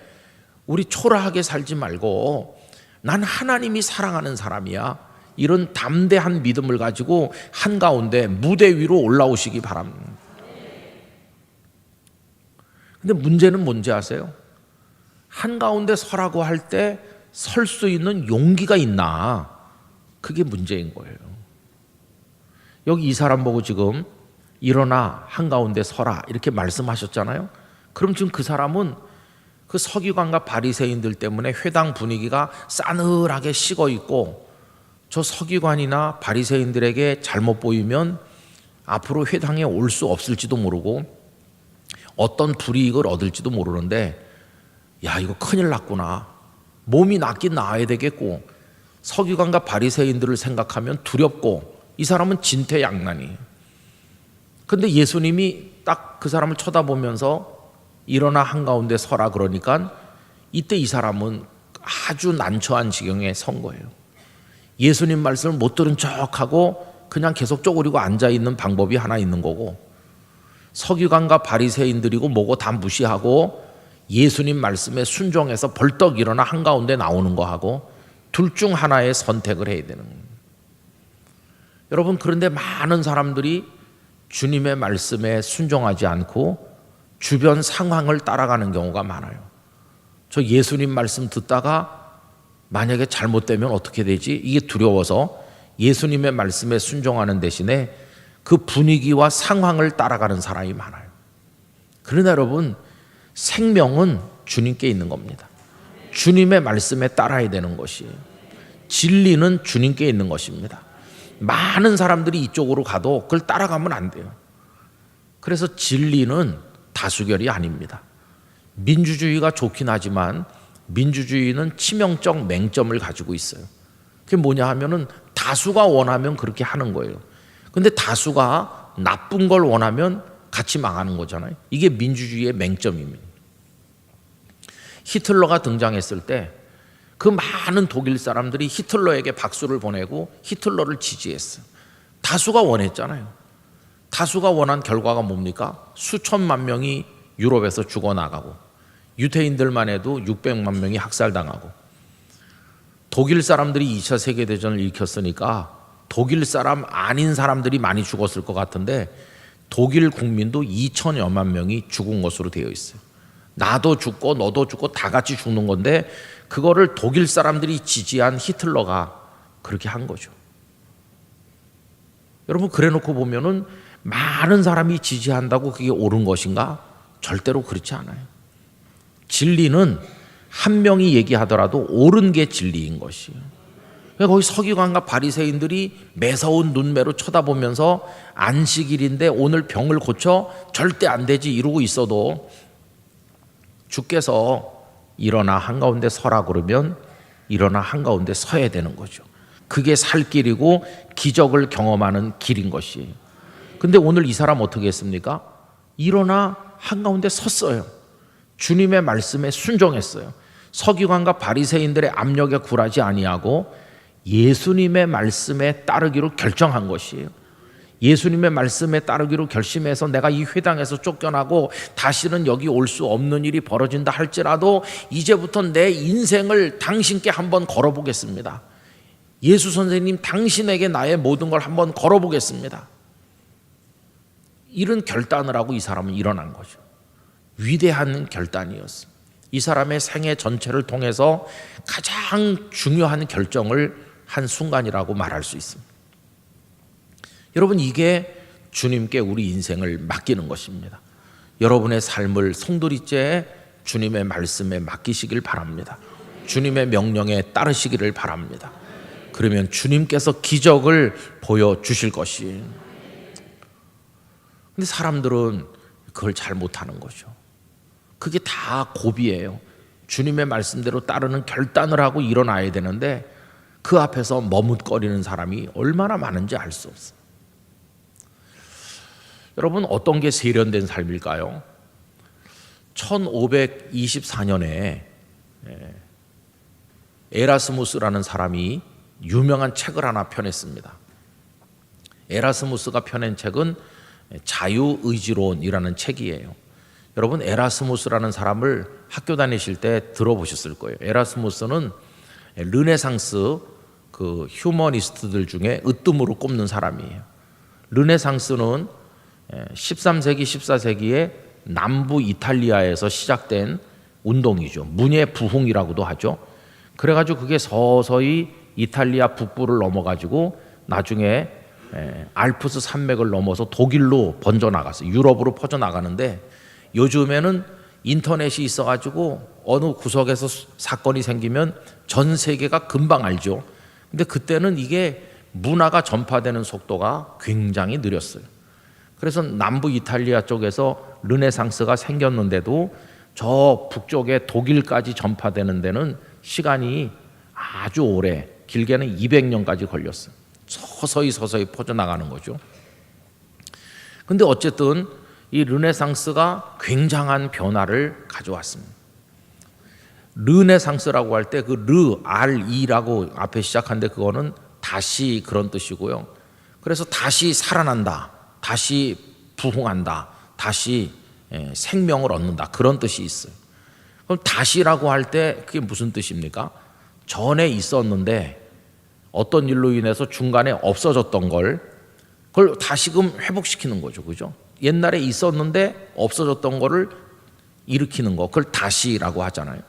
Speaker 1: 우리 초라하게 살지 말고 난 하나님이 사랑하는 사람이야. 이런 담대한 믿음을 가지고 한가운데 무대 위로 올라오시기 바랍니다. 근데 문제는 뭔지 아세요? 한가운데 서라고 할 때 설 수 있는 용기가 있나? 그게 문제인 거예요. 여기 이 사람 보고 지금 일어나 한가운데 서라 이렇게 말씀하셨잖아요. 그럼 지금 그 사람은 그 서기관과 바리새인들 때문에 회당 분위기가 싸늘하게 식어 있고 저 서기관이나 바리새인들에게 잘못 보이면 앞으로 회당에 올 수 없을지도 모르고 어떤 불이익을 얻을지도 모르는데 야, 이거 큰일 났구나. 몸이 낫긴 나아야 되겠고 서기관과 바리새인들을 생각하면 두렵고 이 사람은 진퇴양난이에요. 근데 예수님이 딱 그 사람을 쳐다보면서 일어나 한가운데 서라 그러니까 이때 이 사람은 아주 난처한 지경에 선 거예요. 예수님 말씀을 못 들은 척하고 그냥 계속 쪼그리고 앉아있는 방법이 하나 있는 거고 서기관과 바리새인들이고 뭐고 다 무시하고 예수님 말씀에 순종해서 벌떡 일어나 한가운데 나오는 거하고 둘 중 하나의 선택을 해야 되는 거예요. 여러분, 그런데 많은 사람들이 주님의 말씀에 순종하지 않고 주변 상황을 따라가는 경우가 많아요. 저 예수님 말씀 듣다가 만약에 잘못되면 어떻게 되지? 이게 두려워서 예수님의 말씀에 순종하는 대신에 그 분위기와 상황을 따라가는 사람이 많아요. 그러나 여러분, 생명은 주님께 있는 겁니다. 주님의 말씀에 따라야 되는 것이에요. 진리는 주님께 있는 것입니다. 많은 사람들이 이쪽으로 가도 그걸 따라가면 안 돼요. 그래서 진리는 다수결이 아닙니다. 민주주의가 좋긴 하지만 민주주의는 치명적 맹점을 가지고 있어요. 그게 뭐냐 하면은 다수가 원하면 그렇게 하는 거예요. 근데 다수가 나쁜 걸 원하면 같이 망하는 거잖아요. 이게 민주주의의 맹점입니다. 히틀러가 등장했을 때 그 많은 독일 사람들이 히틀러에게 박수를 보내고 히틀러를 지지했어요. 다수가 원했잖아요. 다수가 원한 결과가 뭡니까? 수천만 명이 유럽에서 죽어나가고 유태인들만 해도 600만 명이 학살당하고 독일 사람들이 2차 세계대전을 일으켰으니까 독일 사람 아닌 사람들이 많이 죽었을 것 같은데 독일 국민도 2천여만 명이 죽은 것으로 되어 있어요. 나도 죽고 너도 죽고 다 같이 죽는 건데 그거를 독일 사람들이 지지한 히틀러가 그렇게 한 거죠. 여러분, 그래 놓고 보면은 많은 사람이 지지한다고 그게 옳은 것인가? 절대로 그렇지 않아요. 진리는 한 명이 얘기하더라도 옳은 게 진리인 것이에요. 그러니까 거기 서기관과 바리새인들이 매서운 눈매로 쳐다보면서 안식일인데 오늘 병을 고쳐 절대 안 되지 이러고 있어도 주께서 일어나 한가운데 서라 그러면 일어나 한가운데 서야 되는 거죠. 그게 살 길이고 기적을 경험하는 길인 것이에요. 근데 오늘 이 사람 어떻게 했습니까? 일어나 한가운데 섰어요. 주님의 말씀에 순종했어요. 서기관과 바리새인들의 압력에 굴하지 아니하고 예수님의 말씀에 따르기로 결정한 것이에요. 예수님의 말씀에 따르기로 결심해서 내가 이 회당에서 쫓겨나고 다시는 여기 올 수 없는 일이 벌어진다 할지라도 이제부터 내 인생을 당신께 한번 걸어보겠습니다. 예수 선생님, 당신에게 나의 모든 걸 한번 걸어보겠습니다. 이런 결단을 하고 이 사람은 일어난 거죠. 위대한 결단이었습니다. 이 사람의 생애 전체를 통해서 가장 중요한 결정을 한 순간이라고 말할 수 있습니다. 여러분, 이게 주님께 우리 인생을 맡기는 것입니다. 여러분의 삶을 송두리째 주님의 말씀에 맡기시길 바랍니다. 주님의 명령에 따르시기를 바랍니다. 그러면 주님께서 기적을 보여주실 것이에요. 근데 사람들은 그걸 잘 못하는 거죠. 그게 다 고비예요. 주님의 말씀대로 따르는 결단을 하고 일어나야 되는데 그 앞에서 머뭇거리는 사람이 얼마나 많은지 알 수 없어요. 여러분, 어떤 게 세련된 삶일까요? 1524년에 에라스무스라는 사람이 유명한 책을 하나 펴냈습니다. 에라스무스가 펴낸 책은 자유의지론이라는 책이에요. 여러분, 에라스무스라는 사람을 학교 다니실 때 들어보셨을 거예요. 에라스무스는 르네상스 그 휴머니스트들 중에 으뜸으로 꼽는 사람이에요. 르네상스는 13세기, 14세기에 남부 이탈리아에서 시작된 운동이죠. 문예 부흥이라고도 하죠. 그래가지고 그게 서서히 이탈리아 북부를 넘어가지고 나중에 알프스 산맥을 넘어서 독일로 번져나갔어요. 유럽으로 퍼져나가는데 요즘에는 인터넷이 있어가지고 어느 구석에서 사건이 생기면 전 세계가 금방 알죠. 근데 그때는 이게 문화가 전파되는 속도가 굉장히 느렸어요. 그래서 남부 이탈리아 쪽에서 르네상스가 생겼는데도 저 북쪽에 독일까지 전파되는 데는 시간이 아주 오래, 길게는 200년까지 걸렸어요. 서서히 퍼져나가는 거죠. 근데 어쨌든 이 르네상스가 굉장한 변화를 가져왔습니다. 르네상스라고 할 때 그 르, RE라고 앞에 시작하는데 그거는 다시 그런 뜻이고요. 그래서 다시 살아난다, 다시 부흥한다, 다시 생명을 얻는다, 그런 뜻이 있어요. 그럼 다시라고 할 때 그게 무슨 뜻입니까? 전에 있었는데 어떤 일로 인해서 중간에 없어졌던 그걸 다시금 회복시키는 거죠. 그죠? 옛날에 있었는데 없어졌던 거를 일으키는 거, 그걸 다시라고 하잖아요.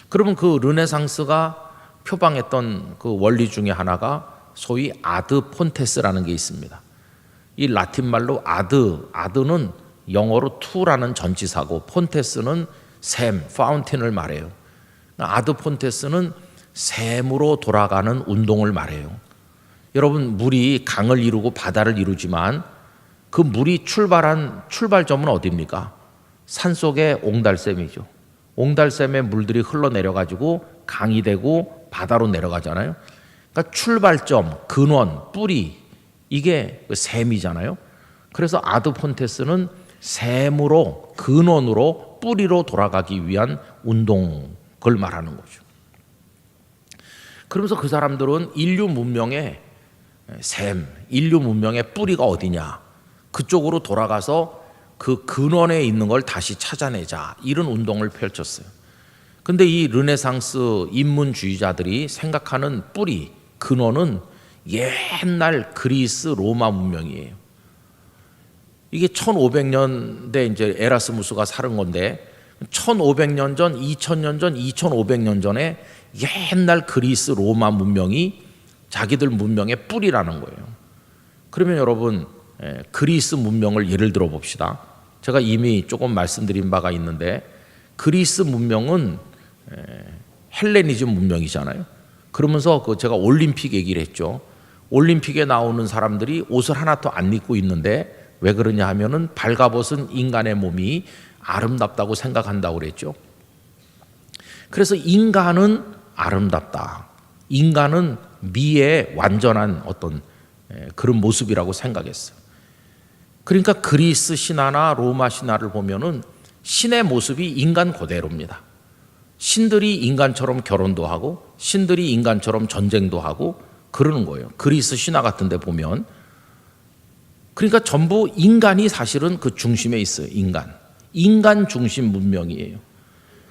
Speaker 1: 그러면 그 르네상스가 표방했던 그 원리 중에 하나가 소위 아드 폰테스라는 게 있습니다. 이 라틴 말로 아드는 영어로 to라는 전치사고 폰테스는 샘, 파운틴을 말해요. 아드 폰테스는 샘으로 돌아가는 운동을 말해요. 여러분, 물이 강을 이루고 바다를 이루지만 그 물이 출발한 출발점은 어디입니까? 산속의 옹달샘이죠. 옹달샘의 물들이 흘러내려가지고 강이 되고 바다로 내려가잖아요. 그러니까 출발점, 근원, 뿌리, 이게 샘이잖아요. 그래서 아드 폰테스는 샘으로, 근원으로, 뿌리로 돌아가기 위한 운동을 말하는 거죠. 그러면서 그 사람들은 인류 문명의 샘, 인류 문명의 뿌리가 어디냐, 그쪽으로 돌아가서 그 근원에 있는 걸 다시 찾아내자, 이런 운동을 펼쳤어요. 근데 이 르네상스 인문주의자들이 생각하는 뿌리, 근원은 옛날 그리스 로마 문명이에요. 이게 1500년대 이제 에라스무스가 살은 건데 1500년 전, 2000년 전, 2500년 전에 옛날 그리스 로마 문명이 자기들 문명의 뿌리라는 거예요. 그러면 여러분, 그리스 문명을 예를 들어 봅시다. 제가 이미 조금 말씀드린 바가 있는데 그리스 문명은 헬레니즘 문명이잖아요. 그러면서 제가 올림픽 얘기를 했죠. 올림픽에 나오는 사람들이 옷을 하나도 안 입고 있는데 왜 그러냐 하면은 발가벗은 인간의 몸이 아름답다고 생각한다고 그랬죠. 그래서 인간은 아름답다. 인간은 미의 완전한 어떤 그런 모습이라고 생각했어요. 그러니까 그리스 신화나 로마 신화를 보면은 신의 모습이 인간 그대로입니다. 신들이 인간처럼 결혼도 하고 신들이 인간처럼 전쟁도 하고 그러는 거예요. 그리스 신화 같은 데 보면. 그러니까 전부 인간이 사실은 그 중심에 있어요. 인간 중심 문명이에요.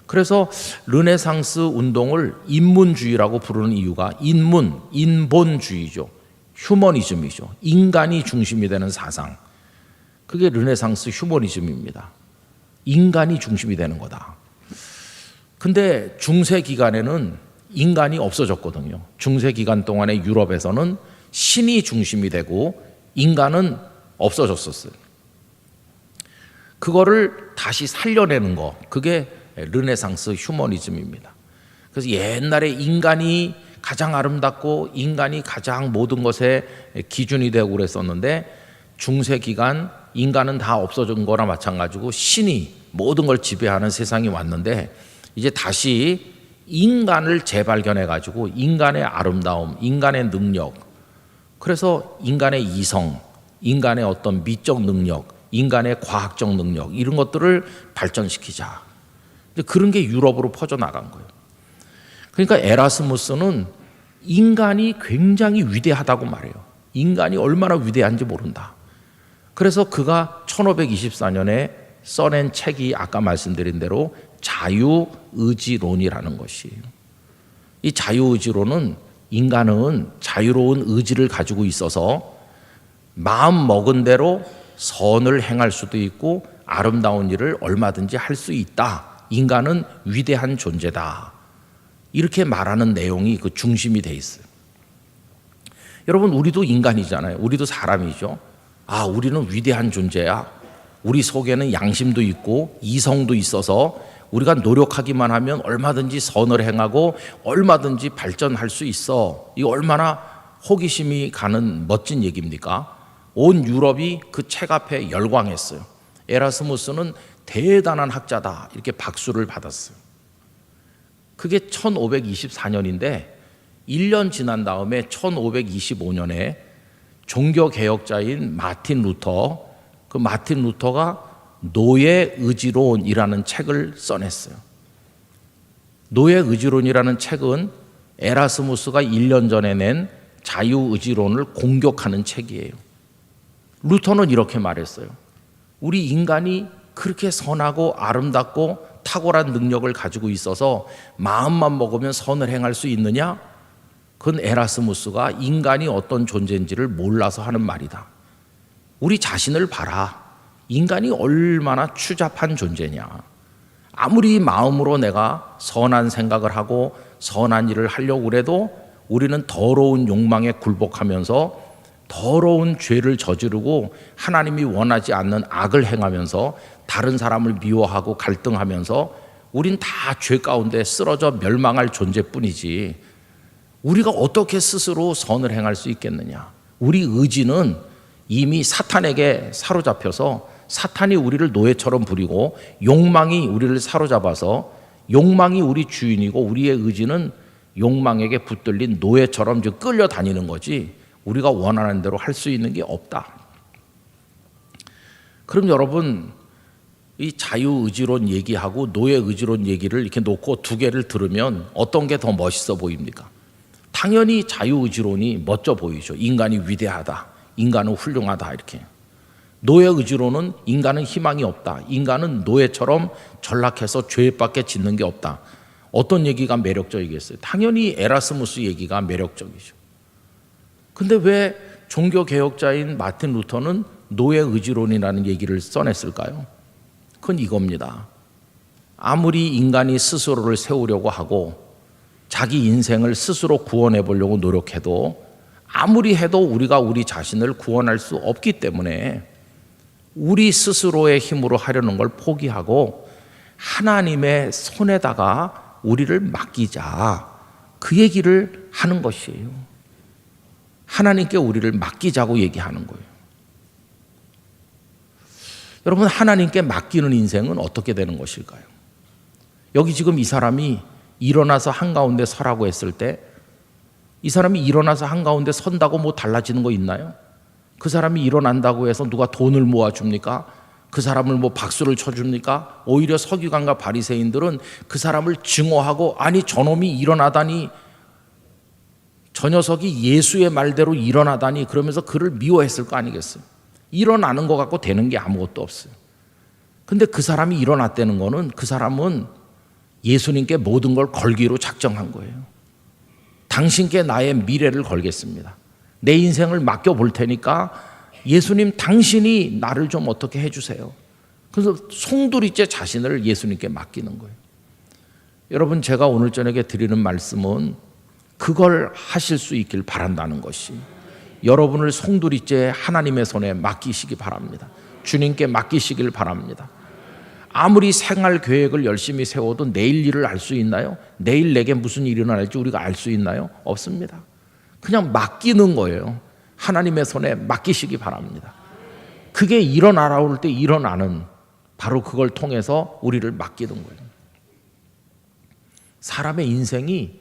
Speaker 1: 그래서 르네상스 운동을 인문주의라고 부르는 이유가 인본주의죠. 휴머니즘이죠. 인간이 중심이 되는 사상. 그게 르네상스 휴머니즘입니다. 인간이 중심이 되는 거다. 근데 중세 기간에는 인간이 없어졌거든요. 중세 기간 동안에 유럽에서는 신이 중심이 되고 인간은 없어졌었어요. 그거를 다시 살려내는 거, 그게 르네상스 휴머니즘입니다. 그래서 옛날에 인간이 가장 아름답고 인간이 가장 모든 것의 기준이 되고 그랬었는데 중세 기간 인간은 다 없어진 거나 마찬가지고 신이 모든 걸 지배하는 세상이 왔는데 이제 다시 인간을 재발견해 가지고 인간의 아름다움, 인간의 능력, 그래서 인간의 이성, 인간의 어떤 미적 능력, 인간의 과학적 능력 이런 것들을 발전시키자. 그런 게 유럽으로 퍼져나간 거예요. 그러니까 에라스무스는 인간이 굉장히 위대하다고 말해요. 인간이 얼마나 위대한지 모른다. 그래서 그가 1524년에 써낸 책이 아까 말씀드린 대로 자유의지론이라는 것이에요. 이 자유의지론은 인간은 자유로운 의지를 가지고 있어서 마음 먹은 대로 선을 행할 수도 있고 아름다운 일을 얼마든지 할 수 있다. 인간은 위대한 존재다. 이렇게 말하는 내용이 그 중심이 돼 있어요. 여러분, 우리도 인간이잖아요. 우리도 사람이죠. 아, 우리는 위대한 존재야. 우리 속에는 양심도 있고 이성도 있어서 우리가 노력하기만 하면 얼마든지 선을 행하고 얼마든지 발전할 수 있어. 이거 얼마나 호기심이 가는 멋진 얘기입니까? 온 유럽이 그 책 앞에 열광했어요. 에라스무스는 대단한 학자다. 이렇게 박수를 받았어요. 그게 1524년인데 1년 지난 다음에 1525년에 종교개혁자인 마틴 루터, 그 마틴 루터가 노예의지론이라는 책을 써냈어요. 노예의지론이라는 책은 에라스무스가 1년 전에 낸 자유의지론을 공격하는 책이에요. 루터는 이렇게 말했어요. 우리 인간이 그렇게 선하고 아름답고 탁월한 능력을 가지고 있어서 마음만 먹으면 선을 행할 수 있느냐? 그건 에라스무스가 인간이 어떤 존재인지를 몰라서 하는 말이다. 우리 자신을 봐라. 인간이 얼마나 추잡한 존재냐. 아무리 마음으로 내가 선한 생각을 하고 선한 일을 하려고 그래도 우리는 더러운 욕망에 굴복하면서 더러운 죄를 저지르고 하나님이 원하지 않는 악을 행하면서 다른 사람을 미워하고 갈등하면서 우린 다 죄 가운데 쓰러져 멸망할 존재뿐이지 우리가 어떻게 스스로 선을 행할 수 있겠느냐. 우리 의지는 이미 사탄에게 사로잡혀서 사탄이 우리를 노예처럼 부리고 욕망이 우리를 사로잡아서 욕망이 우리 주인이고 우리의 의지는 욕망에게 붙들린 노예처럼 끌려다니는 거지 우리가 원하는 대로 할 수 있는 게 없다. 그럼 여러분 이 자유의지론 얘기하고 노예의지론 얘기를 이렇게 놓고 두 개를 들으면 어떤 게 더 멋있어 보입니까? 당연히 자유의지론이 멋져 보이죠. 인간이 위대하다. 인간은 훌륭하다. 이렇게. 노예의지론은 인간은 희망이 없다. 인간은 노예처럼 전락해서 죄밖에 짓는 게 없다. 어떤 얘기가 매력적이겠어요? 당연히 에라스무스 얘기가 매력적이죠. 근데 왜 종교개혁자인 마틴 루터는 노예의지론이라는 얘기를 써냈을까요? 그건 이겁니다. 아무리 인간이 스스로를 세우려고 하고 자기 인생을 스스로 구원해 보려고 노력해도 아무리 해도 우리가 우리 자신을 구원할 수 없기 때문에 우리 스스로의 힘으로 하려는 걸 포기하고 하나님의 손에다가 우리를 맡기자, 그 얘기를 하는 것이에요. 하나님께 우리를 맡기자고 얘기하는 거예요. 여러분, 하나님께 맡기는 인생은 어떻게 되는 것일까요? 여기 지금 이 사람이 일어나서 한가운데 서라고 했을 때 이 사람이 일어나서 한가운데 선다고 뭐 달라지는 거 있나요? 그 사람이 일어난다고 해서 누가 돈을 모아줍니까? 그 사람을 뭐 박수를 쳐줍니까? 오히려 서기관과 바리새인들은 그 사람을 증오하고, 아니 저놈이 일어나다니, 저 녀석이 예수의 말대로 일어나다니, 그러면서 그를 미워했을 거 아니겠어요? 일어나는 것 갖고 되는 게 아무것도 없어요. 근데 그 사람이 일어났다는 거는 그 사람은 예수님께 모든 걸 걸기로 작정한 거예요. 당신께 나의 미래를 걸겠습니다. 내 인생을 맡겨볼 테니까 예수님 당신이 나를 좀 어떻게 해주세요. 그래서 송두리째 자신을 예수님께 맡기는 거예요. 여러분, 제가 오늘 저녁에 드리는 말씀은 그걸 하실 수 있길 바란다는 것이, 여러분을 송두리째 하나님의 손에 맡기시기 바랍니다. 주님께 맡기시길 바랍니다. 아무리 생활 계획을 열심히 세워도 내일 일을 알 수 있나요? 내일 내게 무슨 일이 일어날지 우리가 알 수 있나요? 없습니다. 그냥 맡기는 거예요. 하나님의 손에 맡기시기 바랍니다. 그게 일어나라고 할 때 일어나는, 바로 그걸 통해서 우리를 맡기는 거예요. 사람의 인생이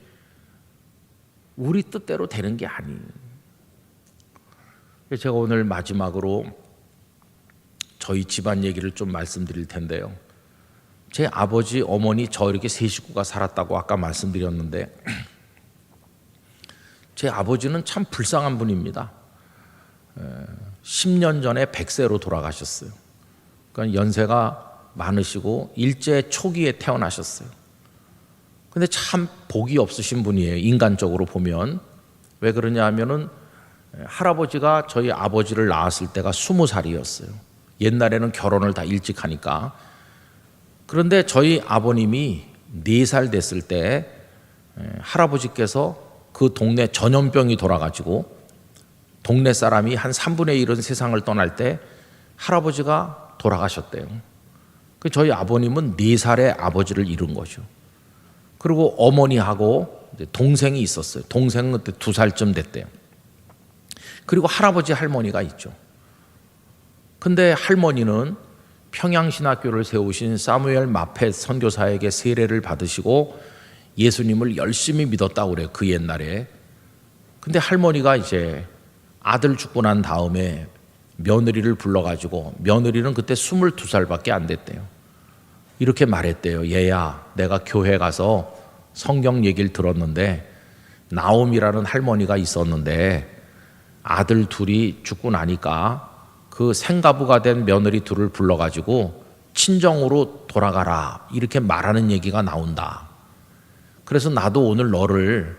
Speaker 1: 우리 뜻대로 되는 게 아니에요. 제가 오늘 마지막으로 저희 집안 얘기를 좀 말씀드릴 텐데요. 제 아버지, 어머니, 저 이렇게 세 식구가 살았다고 아까 말씀드렸는데, 제 아버지는 참 불쌍한 분입니다. 10년 전에 100세로 돌아가셨어요. 그러니까 연세가 많으시고 일제 초기에 태어나셨어요. 근데 참 복이 없으신 분이에요, 인간적으로 보면. 왜 그러냐 하면은 할아버지가 저희 아버지를 낳았을 때가 20살이었어요. 옛날에는 결혼을 다 일찍 하니까. 그런데 저희 아버님이 4살 됐을 때 할아버지께서 그 동네 전염병이 돌아가지고 동네 사람이 한 3분의 1은 세상을 떠날 때 할아버지가 돌아가셨대요. 저희 아버님은 4살에 아버지를 잃은 거죠. 그리고 어머니하고 동생이 있었어요. 동생은 그때 2살쯤 됐대요. 그리고 할아버지, 할머니가 있죠. 근데 할머니는 평양신학교를 세우신 사무엘 마펫 선교사에게 세례를 받으시고 예수님을 열심히 믿었다고 그래요, 그 옛날에. 근데 할머니가 이제 아들 죽고 난 다음에 며느리를 불러가지고, 며느리는 그때 22살밖에 안 됐대요. 이렇게 말했대요. 얘야, 내가 교회 가서 성경 얘기를 들었는데 나옴이라는 할머니가 있었는데 아들 둘이 죽고 나니까 그 생가부가 된 며느리 둘을 불러가지고 친정으로 돌아가라, 이렇게 말하는 얘기가 나온다. 그래서 나도 오늘 너를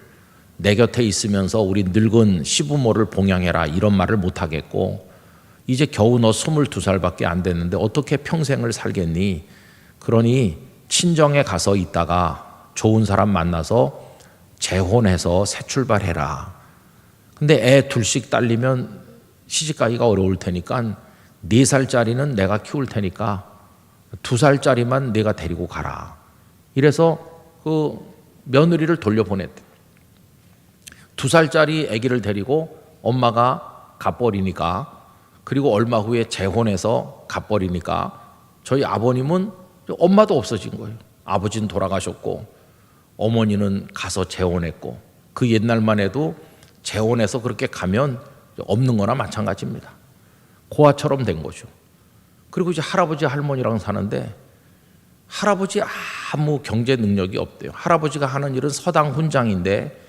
Speaker 1: 내 곁에 있으면서 우리 늙은 시부모를 봉양해라, 이런 말을 못하겠고, 이제 겨우 너 22살밖에 안 됐는데 어떻게 평생을 살겠니? 그러니 친정에 가서 있다가 좋은 사람 만나서 재혼해서 새 출발해라. 근데 애 둘씩 딸리면 시집가기가 어려울 테니까 4살짜리는 내가 키울 테니까 2살짜리만 내가 데리고 가라. 이래서 그 며느리를 돌려보냈대. 2살짜리 아기를 데리고 엄마가 가버리니까, 그리고 얼마 후에 재혼해서 가버리니까 저희 아버님은 엄마도 없어진 거예요. 아버지는 돌아가셨고 어머니는 가서 재혼했고, 그 옛날만 해도 재혼해서 그렇게 가면 없는 거나 마찬가지입니다. 고아처럼 된 거죠. 그리고 이제 할아버지, 할머니랑 사는데 할아버지 아무 경제 능력이 없대요. 할아버지가 하는 일은 서당 훈장인데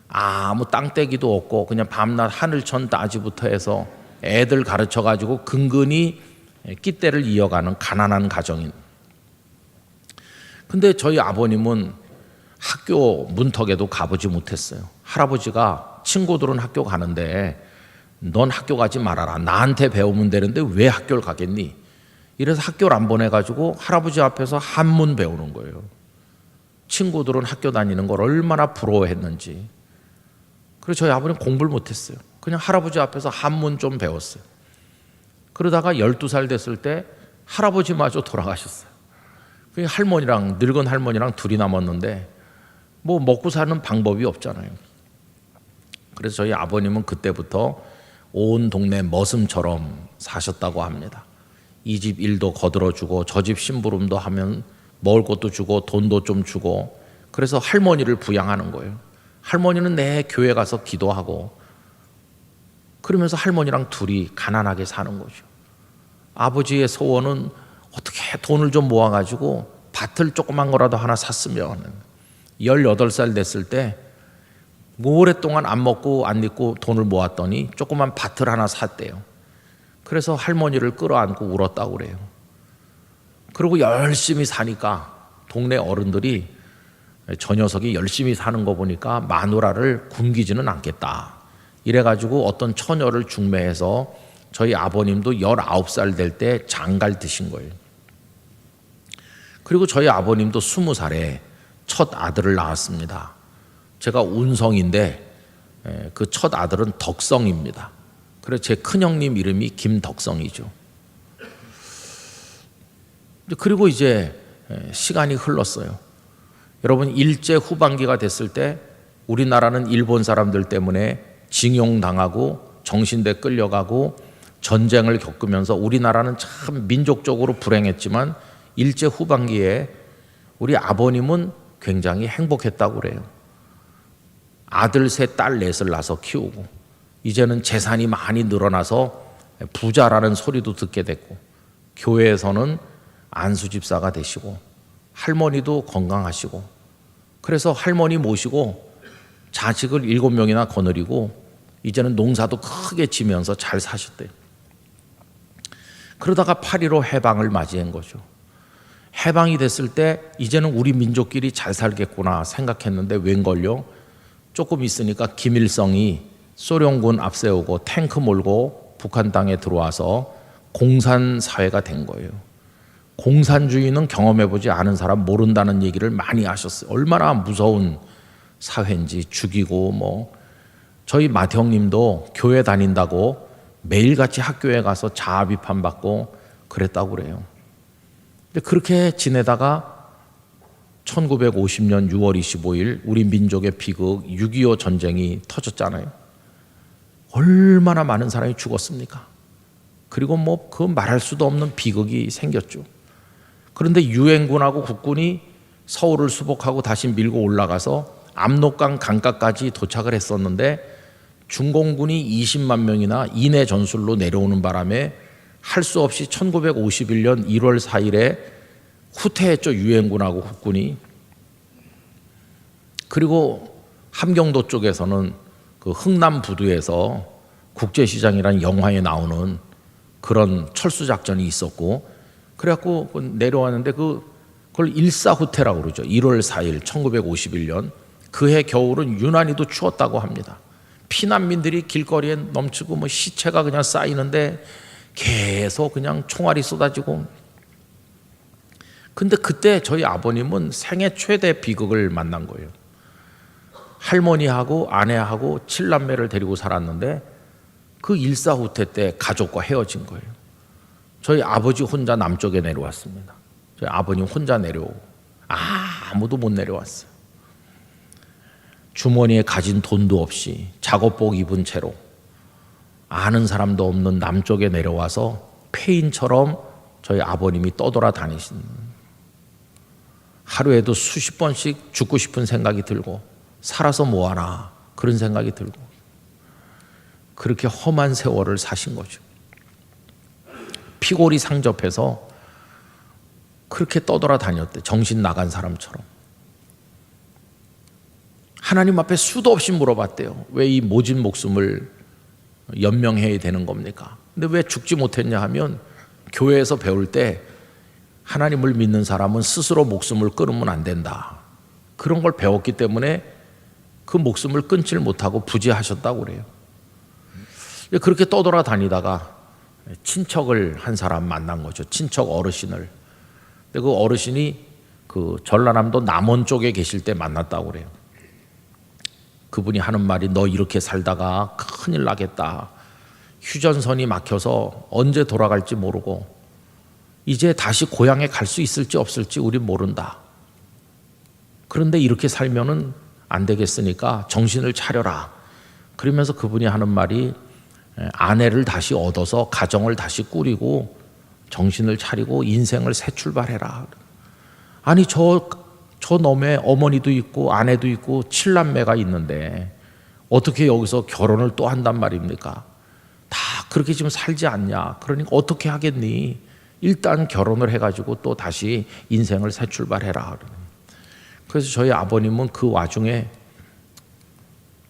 Speaker 1: 아무 땅떼기도 없고 그냥 밤낮 하늘천 따지부터 해서 애들 가르쳐가지고 근근히 끼대를 이어가는 가난한 가정인. 근데 저희 아버님은 학교 문턱에도 가보지 못했어요. 할아버지가 친구들은 학교 가는데 넌 학교 가지 말아라, 나한테 배우면 되는데 왜 학교를 가겠니? 이래서 학교를 안 보내가지고 할아버지 앞에서 한문 배우는 거예요. 친구들은 학교 다니는 걸 얼마나 부러워했는지. 그래서 저희 아버지는 공부를 못했어요. 그냥 할아버지 앞에서 한문 좀 배웠어요. 그러다가 12살 됐을 때 할아버지마저 돌아가셨어요. 할머니랑, 늙은 할머니랑 둘이 남았는데 뭐 먹고 사는 방법이 없잖아요. 그래서 저희 아버님은 그때부터 온 동네 머슴처럼 사셨다고 합니다. 이 집 일도 거들어주고 저 집 심부름도 하면 먹을 것도 주고 돈도 좀 주고, 그래서 할머니를 부양하는 거예요. 할머니는 내 교회 가서 기도하고, 그러면서 할머니랑 둘이 가난하게 사는 거죠. 아버지의 소원은 어떻게 돈을 좀 모아가지고 밭을 조그만 거라도 하나 샀으면. 18살 됐을 때 오랫동안 안 먹고 안 입고 돈을 모았더니 조그만 밭을 하나 샀대요. 그래서 할머니를 끌어안고 울었다고 그래요. 그리고 열심히 사니까 동네 어른들이 저 녀석이 열심히 사는 거 보니까 마누라를 굶기지는 않겠다. 이래가지고 어떤 처녀를 중매해서 저희 아버님도 19살 될 때 장가를 드신 거예요. 그리고 저희 아버님도 20살에 첫 아들을 낳았습니다. 제가 운성인데 그 첫 아들은 덕성입니다. 그래서 제 큰형님 이름이 김덕성이죠. 그리고 이제 시간이 흘렀어요. 여러분, 일제 후반기가 됐을 때 우리나라는 일본 사람들 때문에 징용당하고 정신대 끌려가고 전쟁을 겪으면서 우리나라는 참 민족적으로 불행했지만 일제 후반기에 우리 아버님은 굉장히 행복했다고 그래요. 아들 셋, 딸 넷을 낳아서 키우고 이제는 재산이 많이 늘어나서 부자라는 소리도 듣게 됐고, 교회에서는 안수집사가 되시고 할머니도 건강하시고, 그래서 할머니 모시고 자식을 7명이나 거느리고 이제는 농사도 크게 지면서 잘 사셨대요. 그러다가 8.15 해방을 맞이한 거죠. 해방이 됐을 때 이제는 우리 민족끼리 잘 살겠구나 생각했는데 웬걸요? 조금 있으니까 김일성이 소련군 앞세우고 탱크 몰고 북한 땅에 들어와서 공산사회가 된 거예요. 공산주의는 경험해보지 않은 사람 모른다는 얘기를 많이 하셨어요. 얼마나 무서운 사회인지. 죽이고 뭐. 저희 맏형님도 교회 다닌다고 매일같이 학교에 가서 자아 비판받고 그랬다고 그래요. 근데 그렇게 지내다가 1950년 6월 25일 우리 민족의 비극 6.25 전쟁이 터졌잖아요. 얼마나 많은 사람이 죽었습니까? 그리고 뭐 그 말할 수도 없는 비극이 생겼죠. 그런데 유엔군하고 국군이 서울을 수복하고 다시 밀고 올라가서 압록강 강가까지 도착을 했었는데 중공군이 20만 명이나 인해 전술로 내려오는 바람에 할 수 없이 1951년 1월 4일에 후퇴했죠. 유엔군하고 국군이. 그리고 함경도 쪽에서는 그 흥남 부두에서 국제시장이라는 영화에 나오는 그런 철수작전이 있었고, 그래갖고 내려왔는데 그걸 일사후퇴라고 그러죠. 1월 4일 1951년. 그해 겨울은 유난히도 추웠다고 합니다. 피난민들이 길거리에 넘치고 뭐 시체가 그냥 쌓이는데 계속 그냥 총알이 쏟아지고. 근데 그때 저희 아버님은 생애 최대 비극을 만난 거예요. 할머니하고 아내하고 7남매를 데리고 살았는데 그 일사후퇴 때 가족과 헤어진 거예요. 저희 아버지 혼자 남쪽에 내려왔습니다. 저희 아버님 혼자 내려오고 아무도 못 내려왔어요. 주머니에 가진 돈도 없이 작업복 입은 채로 아는 사람도 없는 남쪽에 내려와서 폐인처럼 저희 아버님이 떠돌아 다니신, 하루에도 수십 번씩 죽고 싶은 생각이 들고 살아서 뭐하나 그런 생각이 들고, 그렇게 험한 세월을 사신 거죠. 피골이 상접해서 그렇게 떠돌아 다녔대. 정신 나간 사람처럼. 하나님 앞에 수도 없이 물어봤대요. 왜 이 모진 목숨을 연명해야 되는 겁니까? 근데 왜 죽지 못했냐 하면, 교회에서 배울 때 하나님을 믿는 사람은 스스로 목숨을 끊으면 안 된다, 그런 걸 배웠기 때문에 그 목숨을 끊질 못하고 부지하셨다고 그래요. 그렇게 떠돌아 다니다가 친척을 한 사람 만난 거죠. 친척 어르신을. 근데 그 어르신이 그 전라남도 남원 쪽에 계실 때 만났다고 그래요. 그분이 하는 말이 너 이렇게 살다가 큰일 나겠다. 휴전선이 막혀서 언제 돌아갈지 모르고 이제 다시 고향에 갈 수 있을지 없을지 우린 모른다. 그런데 이렇게 살면은 안 되겠으니까 정신을 차려라. 그러면서 그분이 하는 말이 아내를 다시 얻어서 가정을 다시 꾸리고 정신을 차리고 인생을 새 출발해라. 아니 저 놈의 어머니도 있고 아내도 있고 7남매가 있는데 어떻게 여기서 결혼을 또 한단 말입니까? 다 그렇게 지금 살지 않냐. 그러니까 어떻게 하겠니? 일단 결혼을 해가지고 또 다시 인생을 새 출발해라. 그래서 저희 아버님은 그 와중에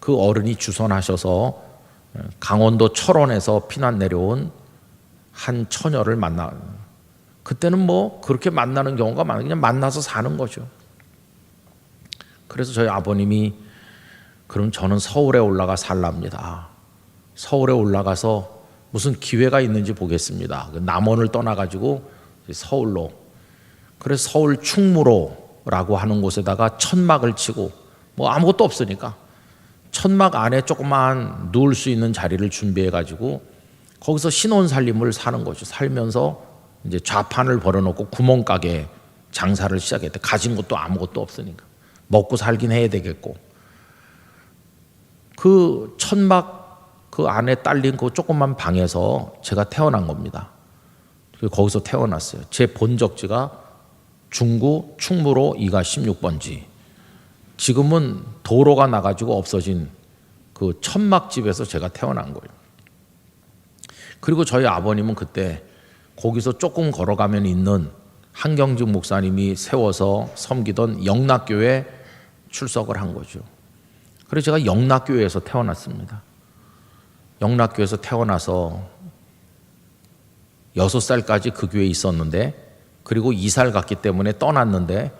Speaker 1: 그 어른이 주선하셔서 강원도 철원에서 피난 내려온 한 처녀를 만나. 그때는 뭐 그렇게 만나는 경우가 많아요. 그냥 만나서 사는 거죠. 그래서 저희 아버님이 그럼 저는 서울에 올라가 살랍니다. 서울에 올라가서 무슨 기회가 있는지 보겠습니다. 남원을 떠나가지고 서울로. 그래서 서울 충무로라고 하는 곳에다가 천막을 치고 뭐 아무것도 없으니까 천막 안에 조그만 누울 수 있는 자리를 준비해가지고 거기서 신혼살림을 사는 거죠. 살면서 이제 좌판을 벌어놓고 구멍가게 장사를 시작했대. 가진 것도 아무것도 없으니까 먹고 살긴 해야 되겠고 그 천막 그 안에 딸린 그 조그만 방에서 제가 태어난 겁니다. 거기서 태어났어요. 제 본적지가 중구 충무로 2가 16번지. 지금은 도로가 나가지고 없어진 그 천막집에서 제가 태어난 거예요. 그리고 저희 아버님은 그때 거기서 조금 걸어가면 있는 한경직 목사님이 세워서 섬기던 영락교회 출석을 한 거죠. 그래서 제가 영락교회에서 태어났습니다. 영락교회에서 태어나서 6살까지 그 교회에 있었는데 그리고 이사를 갔기 때문에 떠났는데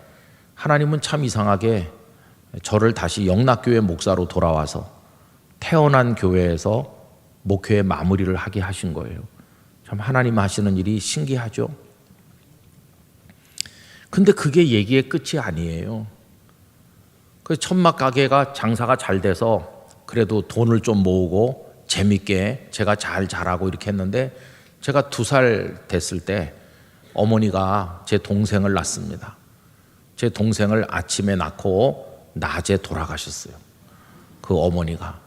Speaker 1: 하나님은 참 이상하게 저를 다시 영락교회 목사로 돌아와서 태어난 교회에서 목회의 마무리를 하게 하신 거예요. 참 하나님 하시는 일이 신기하죠. 근데 그게 얘기의 끝이 아니에요. 그 천막 가게가 장사가 잘 돼서 그래도 돈을 좀 모으고 재밌게 제가 잘 자라고 이렇게 했는데 제가 2살 됐을 때 어머니가 제 동생을 낳습니다. 제 동생을 아침에 낳고 낮에 돌아가셨어요. 그 어머니가.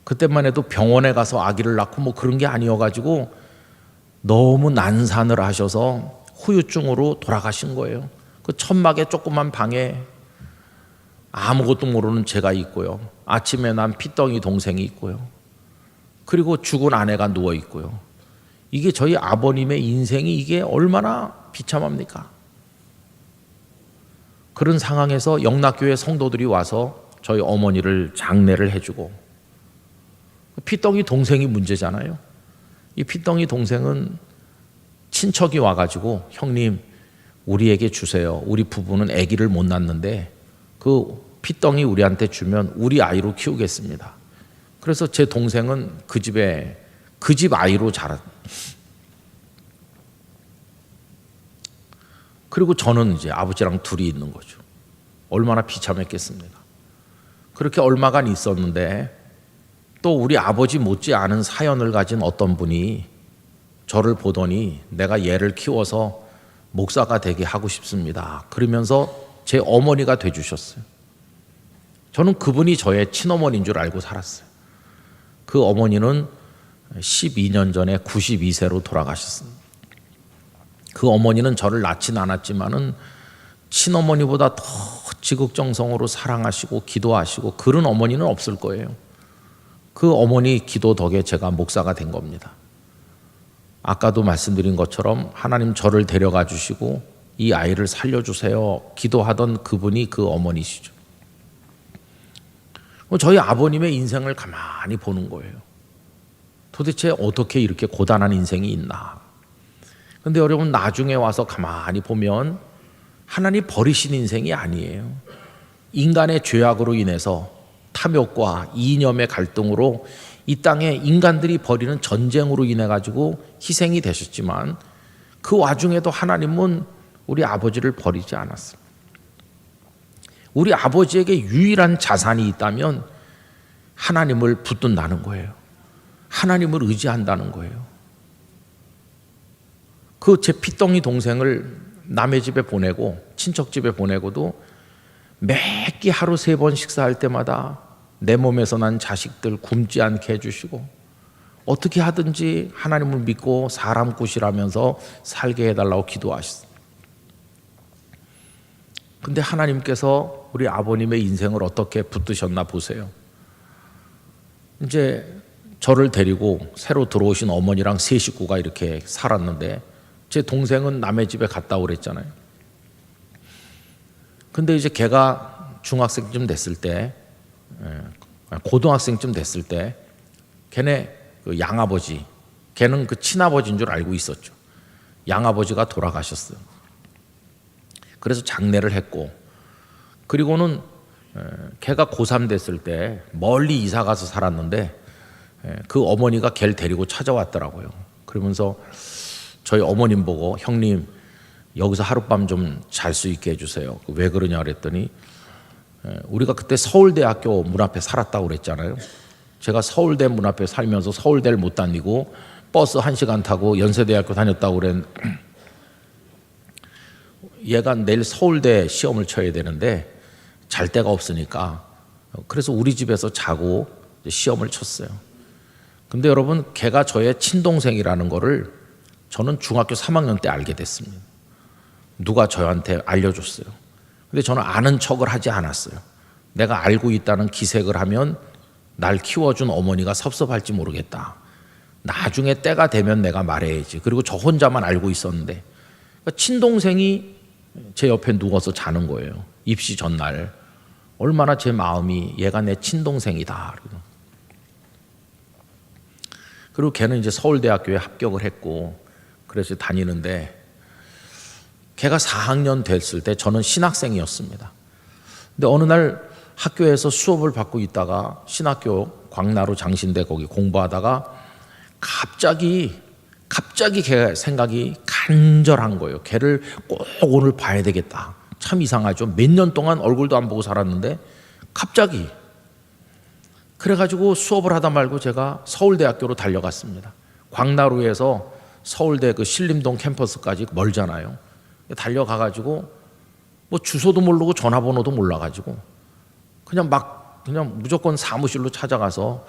Speaker 1: 그때만 해도 병원에 가서 아기를 낳고 뭐 그런 게 아니어가지고 너무 난산을 하셔서 후유증으로 돌아가신 거예요. 그 천막에 조그만 방에 아무것도 모르는 제가 있고요. 아침에 난 피덩이 동생이 있고요. 그리고 죽은 아내가 누워 있고요. 이게 저희 아버님의 인생이 이게 얼마나 비참합니까? 그런 상황에서 영락교회 성도들이 와서 저희 어머니를 장례를 해주고 피덩이 동생이 문제잖아요. 이 피덩이 동생은 친척이 와가지고 형님 우리에게 주세요. 우리 부부는 아기를 못 낳는데 그 피덩이 우리한테 주면 우리 아이로 키우겠습니다. 그래서 제 동생은 그 집 아이로 자랐. 그리고 저는 이제 아버지랑 둘이 있는 거죠. 얼마나 비참했겠습니까? 그렇게 얼마간 있었는데 또 우리 아버지 못지 않은 사연을 가진 어떤 분이 저를 보더니 내가 얘를 키워서 목사가 되게 하고 싶습니다. 그러면서 제 어머니가 돼주셨어요. 저는 그분이 저의 친어머니인 줄 알고 살았어요. 그 어머니는 12년 전에 92세로 돌아가셨습니다. 그 어머니는 저를 낳진 않았지만은 친어머니보다 더 지극정성으로 사랑하시고 기도하시고 그런 어머니는 없을 거예요. 그 어머니 기도 덕에 제가 목사가 된 겁니다. 아까도 말씀드린 것처럼 하나님 저를 데려가 주시고 이 아이를 살려주세요 기도하던 그분이 그 어머니시죠. 저희 아버님의 인생을 가만히 보는 거예요. 도대체 어떻게 이렇게 고단한 인생이 있나. 근데 여러분 나중에 와서 가만히 보면 하나님 버리신 인생이 아니에요. 인간의 죄악으로 인해서 탐욕과 이념의 갈등으로 이 땅에 인간들이 벌이는 전쟁으로 인해 가지고 희생이 되셨지만 그 와중에도 하나님은 우리 아버지를 버리지 않았습니다. 우리 아버지에게 유일한 자산이 있다면 하나님을 붙든다는 거예요. 하나님을 의지한다는 거예요. 그 제 핏덩이 동생을 남의 집에 보내고 친척 집에 보내고도 매끼 하루 3번 식사할 때마다 내 몸에서 난 자식들 굶지 않게 해주시고 어떻게 하든지 하나님을 믿고 사람 꾸시라면서 살게 해달라고 기도하셨어요. 근데 하나님께서 우리 아버님의 인생을 어떻게 붙드셨나 보세요. 이제 저를 데리고 새로 들어오신 어머니랑 3 식구가 이렇게 살았는데 제 동생은 남의 집에 갔다 오랬잖아요. 근데 이제 걔가 중학생쯤 됐을 때, 고등학생쯤 됐을 때 걔네 그 양아버지, 걔는 그 친아버지인 줄 알고 있었죠. 양아버지가 돌아가셨어요. 그래서 장례를 했고, 그리고는 걔가 고3 됐을 때 멀리 이사 가서 살았는데 그 어머니가 걔를 데리고 찾아왔더라고요. 그러면서 저희 어머님 보고 형님 여기서 하룻밤 좀 잘 수 있게 해주세요. 왜 그러냐 그랬더니 우리가 그때 서울대학교 문 앞에 살았다고 그랬잖아요. 제가 서울대 문 앞에 살면서 서울대를 못 다니고 버스 1시간 타고 연세대학교 다녔다고 그랬는데 얘가 내일 서울대 시험을 쳐야 되는데 잘 데가 없으니까 그래서 우리 집에서 자고 시험을 쳤어요. 근데 여러분 걔가 저의 친동생이라는 거를 저는 중학교 3학년 때 알게 됐습니다. 누가 저한테 알려줬어요. 근데 저는 아는 척을 하지 않았어요. 내가 알고 있다는 기색을 하면 날 키워준 어머니가 섭섭할지 모르겠다. 나중에 때가 되면 내가 말해야지. 그리고 저 혼자만 알고 있었는데 그러니까 친동생이 제 옆에 누워서 자는 거예요. 입시 전날. 얼마나 제 마음이 얘가 내 친동생이다. 그리고 걔는 이제 서울대학교에 합격을 했고 그래서 다니는데 걔가 4학년 됐을 때 저는 신학생이었습니다. 근데 어느 날 학교에서 수업을 받고 있다가 신학교 광나루 장신대 거기 공부하다가 갑자기 걔 생각이 간절한 거예요. 걔를 꼭 오늘 봐야 되겠다. 참 이상하죠. 몇 년 동안 얼굴도 안 보고 살았는데 갑자기 그래가지고 수업을 하다 말고 제가 서울대학교로 달려갔습니다. 광나루에서 서울대 그 신림동 캠퍼스까지 멀잖아요. 달려가가지고 뭐 주소도 모르고 전화번호도 몰라가지고 그냥 무조건 사무실로 찾아가서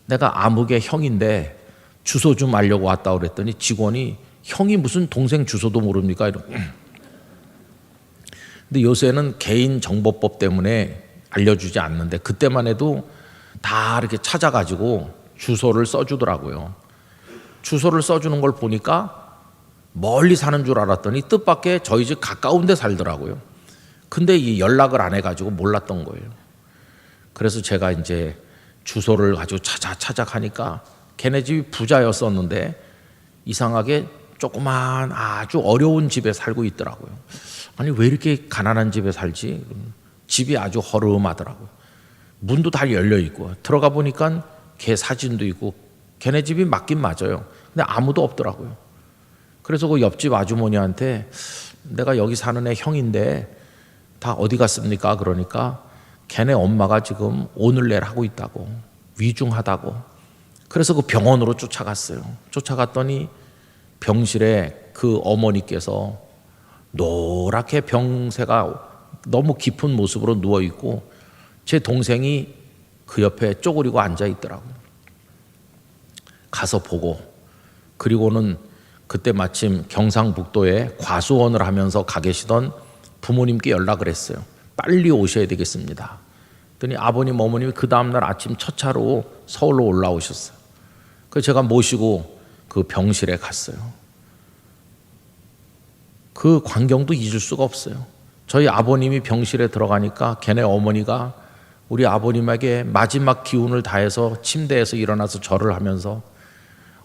Speaker 1: 내가 아무개 형인데 주소 좀 알려고 왔다 그랬더니 직원이 형이 무슨 동생 주소도 모릅니까? 이러고. 근데 요새는 개인정보법 때문에 알려주지 않는데 그때만 해도 다 이렇게 찾아가지고 주소를 써주더라고요. 주소를 써주는 걸 보니까 멀리 사는 줄 알았더니 뜻밖의 저희 집 가까운 데 살더라고요. 근데 이 연락을 안 해가지고 몰랐던 거예요. 그래서 제가 이제 주소를 가지고 찾아가니까 걔네 집이 부자였었는데 이상하게 조그만 아주 어려운 집에 살고 있더라고요. 아니 왜 이렇게 가난한 집에 살지? 집이 아주 허름하더라고요. 문도 다 열려 있고 들어가 보니까 걔 사진도 있고 걔네 집이 맞긴 맞아요. 근데 아무도 없더라고요. 그래서 그 옆집 아주머니한테 내가 여기 사는 애 형인데 다 어디 갔습니까? 그러니까 걔네 엄마가 지금 오늘 내일 하고 있다고, 위중하다고. 그래서 그 병원으로 쫓아갔어요. 쫓아갔더니 병실에 그 어머니께서 노랗게 병세가 너무 깊은 모습으로 누워있고 제 동생이 그 옆에 쪼그리고 앉아 있더라고요. 가서 보고 그리고는 그때 마침 경상북도에 과수원을 하면서 가 계시던 부모님께 연락을 했어요. 빨리 오셔야 되겠습니다. 그랬더니 아버님 어머님이 그 다음날 아침 첫 차로 서울로 올라오셨어요. 그래서 제가 모시고 그 병실에 갔어요. 그 광경도 잊을 수가 없어요. 저희 아버님이 병실에 들어가니까 걔네 어머니가 우리 아버님에게 마지막 기운을 다해서 침대에서 일어나서 절을 하면서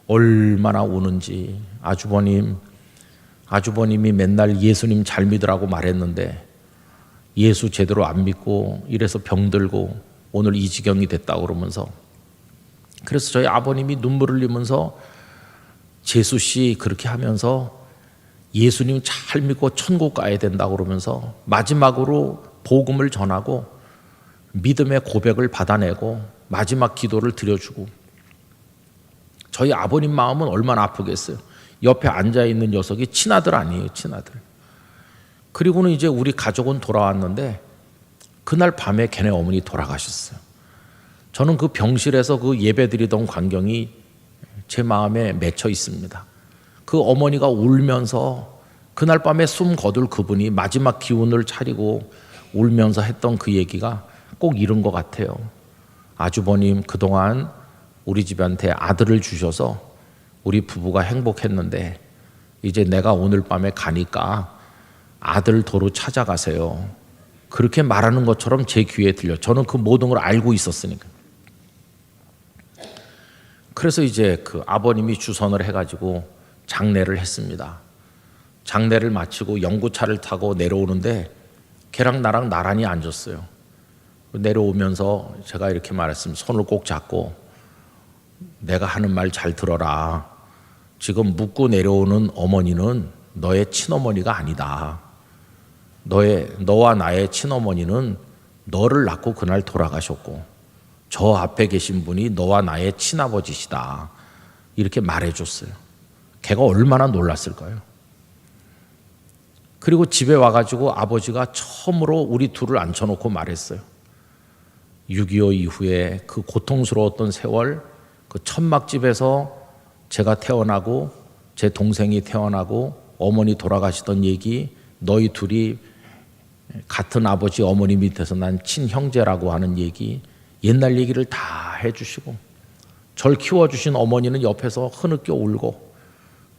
Speaker 1: 얼마나 우는지. 아주버님이 맨날 예수님 잘 믿으라고 말했는데 예수 제대로 안 믿고 이래서 병들고 오늘 이 지경이 됐다고 그러면서 그래서 저희 아버님이 눈물을 흘리면서 재수 씨 그렇게 하면서 예수님 잘 믿고 천국 가야 된다고 그러면서 마지막으로 복음을 전하고 믿음의 고백을 받아내고 마지막 기도를 드려주고, 저희 아버님 마음은 얼마나 아프겠어요. 옆에 앉아있는 녀석이 친아들 아니에요, 친아들. 그리고는 이제 우리 가족은 돌아왔는데 그날 밤에 걔네 어머니 돌아가셨어요. 저는 그 병실에서 그 예배드리던 광경이 제 마음에 맺혀 있습니다. 그 어머니가 울면서 그날 밤에 숨 거둘 그분이 마지막 기운을 차리고 울면서 했던 그 얘기가 꼭 이런 것 같아요. 아주버님, 그동안 우리 집한테 아들을 주셔서 우리 부부가 행복했는데 이제 내가 오늘 밤에 가니까 아들 도로 찾아가세요. 그렇게 말하는 것처럼 제 귀에 들려. 저는 그 모든 걸 알고 있었으니까. 그래서 이제 그 아버님이 주선을 해가지고 장례를 했습니다. 장례를 마치고 영구차를 타고 내려오는데 걔랑 나랑 나란히 앉았어요. 내려오면서 제가 이렇게 말했습니다. 손을 꼭 잡고, 내가 하는 말 잘 들어라. 지금 묻고 내려오는 어머니는 너의 친어머니가 아니다. 너와 나의 친어머니는 너를 낳고 그날 돌아가셨고 저 앞에 계신 분이 너와 나의 친아버지시다. 이렇게 말해줬어요. 걔가 얼마나 놀랐을까요? 그리고 집에 와가지고 아버지가 처음으로 우리 둘을 앉혀놓고 말했어요. 6.25 이후에 그 고통스러웠던 세월, 그 천막집에서 제가 태어나고 제 동생이 태어나고 어머니 돌아가시던 얘기, 너희 둘이 같은 아버지 어머니 밑에서 난 친형제라고 하는 얘기, 옛날 얘기를 다 해주시고, 절 키워주신 어머니는 옆에서 흐느껴 울고,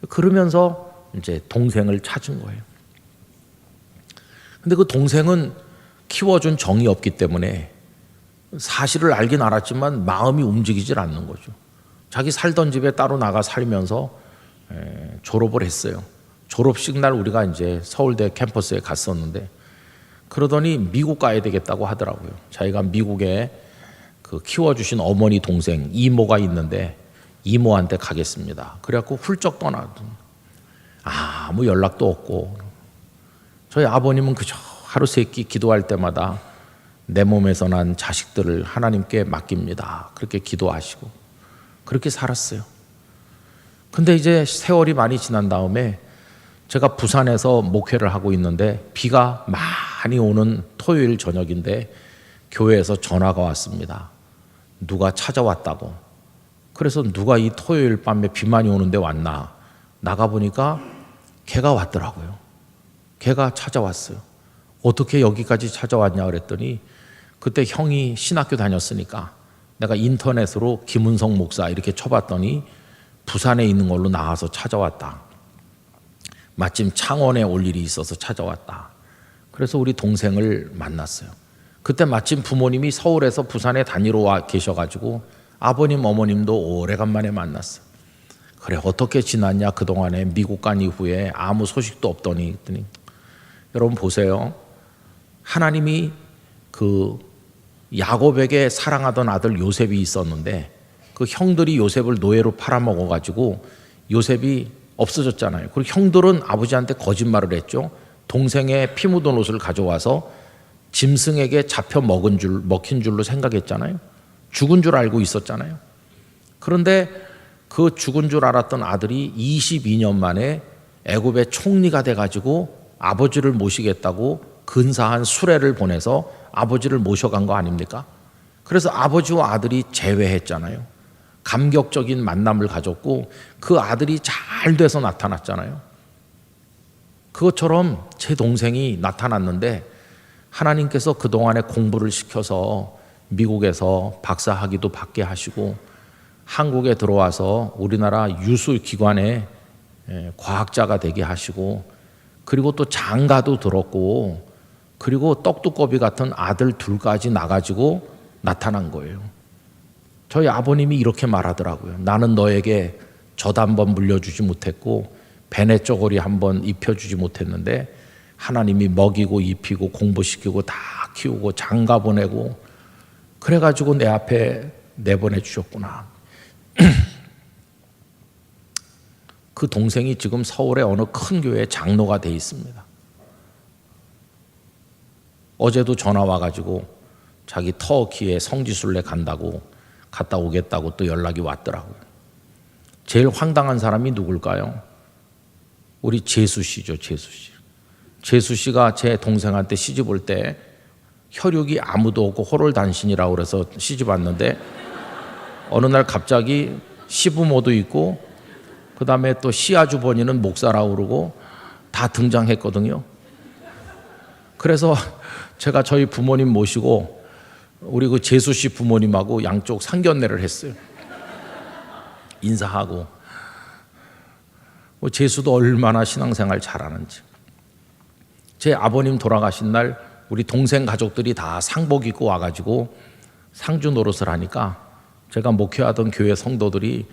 Speaker 1: 그러면서 이제 동생을 찾은 거예요. 근데 그 동생은 키워준 정이 없기 때문에 사실을 알긴 알았지만 마음이 움직이질 않는 거죠. 자기 살던 집에 따로 나가 살면서 졸업을 했어요. 졸업식 날 우리가 이제 서울대 캠퍼스에 갔었는데, 그러더니 미국 가야 되겠다고 하더라고요. 자기가 미국에 그 키워주신 어머니 동생 이모가 있는데 이모한테 가겠습니다. 그래갖고 훌쩍 떠나더니 아무 연락도 없고, 저희 아버님은 그저 하루 세끼 기도할 때마다 내 몸에서 난 자식들을 하나님께 맡깁니다. 그렇게 기도하시고 그렇게 살았어요. 근데 이제 세월이 많이 지난 다음에 제가 부산에서 목회를 하고 있는데 비가 많이 오는 토요일 저녁인데 교회에서 전화가 왔습니다. 누가 찾아왔다고. 그래서 누가 이 토요일 밤에 비 많이 오는데 왔나. 나가보니까 걔가 왔더라고요. 걔가 찾아왔어요. 어떻게 여기까지 찾아왔냐 그랬더니 그때 형이 신학교 다녔으니까 내가 인터넷으로 김은성 목사 이렇게 쳐봤더니 부산에 있는 걸로 나와서 찾아왔다. 마침 창원에 올 일이 있어서 찾아왔다. 그래서 우리 동생을 만났어요. 그때 마침 부모님이 서울에서 부산에 다니러 와 계셔가지고 아버님 어머님도 오래간만에 만났어요. 그래 어떻게 지났냐 그동안에 미국 간 이후에 아무 소식도 없더니 했더니, 여러분 보세요. 하나님이 그 야곱에게 사랑하던 아들 요셉이 있었는데 그 형들이 요셉을 노예로 팔아먹어가지고 요셉이 없어졌잖아요. 그리고 형들은 아버지한테 거짓말을 했죠. 동생의 피 묻은 옷을 가져와서 짐승에게 잡혀 먹힌 줄로 생각했잖아요. 죽은 줄 알고 있었잖아요. 그런데 그 죽은 줄 알았던 아들이 22년 만에 애굽의 총리가 돼가지고 아버지를 모시겠다고 근사한 수레를 보내서 아버지를 모셔간 거 아닙니까? 그래서 아버지와 아들이 재회했잖아요. 감격적인 만남을 가졌고 그 아들이 잘 돼서 나타났잖아요. 그것처럼 제 동생이 나타났는데 하나님께서 그동안에 공부를 시켜서 미국에서 박사학위도 받게 하시고 한국에 들어와서 우리나라 유수 기관의 과학자가 되게 하시고, 그리고 또 장가도 들었고, 그리고 떡두꺼비 같은 아들 둘까지 나가지고 나타난 거예요. 저희 아버님이 이렇게 말하더라고요. 나는 너에게 젖 한 번 물려주지 못했고 베네 쪼고리 한 번 입혀주지 못했는데 하나님이 먹이고 입히고 공부시키고 다 키우고 장가 보내고 그래가지고 내 앞에 내보내 주셨구나. 그 동생이 지금 서울의 어느 큰 교회 장로가 돼 있습니다. 어제도 전화 와가지고 자기 터키에 성지순례 간다고 갔다 오겠다고 또 연락이 왔더라고요. 제일 황당한 사람이 누굴까요? 우리 재수 씨죠, 재수 씨. 재수 씨가 제 동생한테 시집 올 때 혈육이 아무도 없고 호롤단신이라고 그래서 시집 왔는데 어느 날 갑자기 시부모도 있고 그 다음에 또 시아주버니는 목사라고 그러고 다 등장했거든요. 그래서 제가 저희 부모님 모시고 우리 그 재수 씨 부모님하고 양쪽 상견례를 했어요. 인사하고. 재수도 얼마나 신앙생활 잘하는지. 제 아버님 돌아가신 날 우리 동생 가족들이 다 상복 입고 와가지고 상주 노릇을 하니까 제가 목회하던 교회 성도들이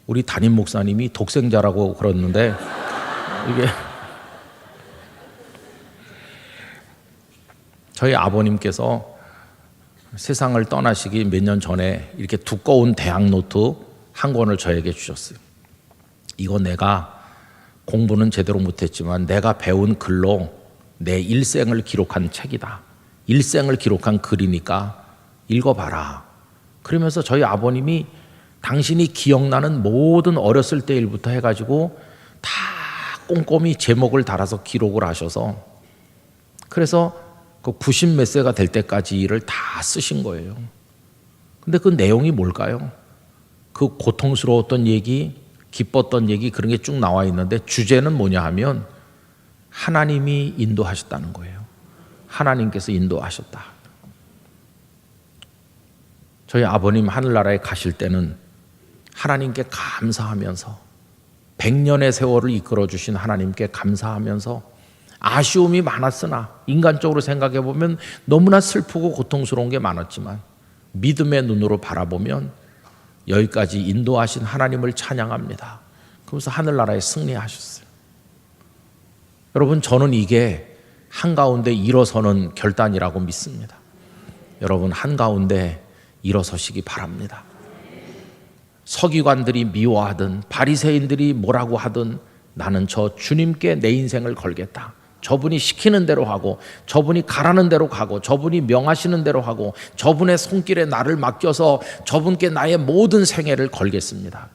Speaker 1: 우리 담임 목사님이 독생자라고 그러는데 이게 저희 아버님께서 세상을 떠나시기 몇 년 전에 이렇게 두꺼운 대학 노트 한 권을 저에게 주셨어요. 이거 내가 공부는 제대로 못했지만 내가 배운 글로 내 일생을 기록한 책이다. 일생을 기록한 글이니까 읽어봐라. 그러면서 저희 아버님이 당신이 기억나는 모든 어렸을 때 일부터 해가지고 다 꼼꼼히 제목을 달아서 기록을 하셔서 그래서 그 90 몇 세가 될 때까지 일을 다 쓰신 거예요. 근데 그 내용이 뭘까요? 그 고통스러웠던 얘기, 기뻤던 얘기 그런 게 쭉 나와 있는데 주제는 뭐냐 하면 하나님이 인도하셨다는 거예요. 하나님께서 인도하셨다. 저희 아버님 하늘나라에 가실 때는 하나님께 감사하면서 100년의 세월을 이끌어 주신 하나님께 감사하면서 아쉬움이 많았으나 인간적으로 생각해 보면 너무나 슬프고 고통스러운 게 많았지만 믿음의 눈으로 바라보면 여기까지 인도하신 하나님을 찬양합니다. 그러면서 하늘나라에 승리하셨어요. 여러분, 저는 이게 한가운데 일어서는 결단이라고 믿습니다. 여러분, 한가운데 일어서시기 바랍니다. 서기관들이 미워하든 바리새인들이 뭐라고 하든 나는 저 주님께 내 인생을 걸겠다. 저분이 시키는 대로 하고 저분이 가라는 대로 가고 저분이 명하시는 대로 하고 저분의 손길에 나를 맡겨서 저분께 나의 모든 생애를 걸겠습니다.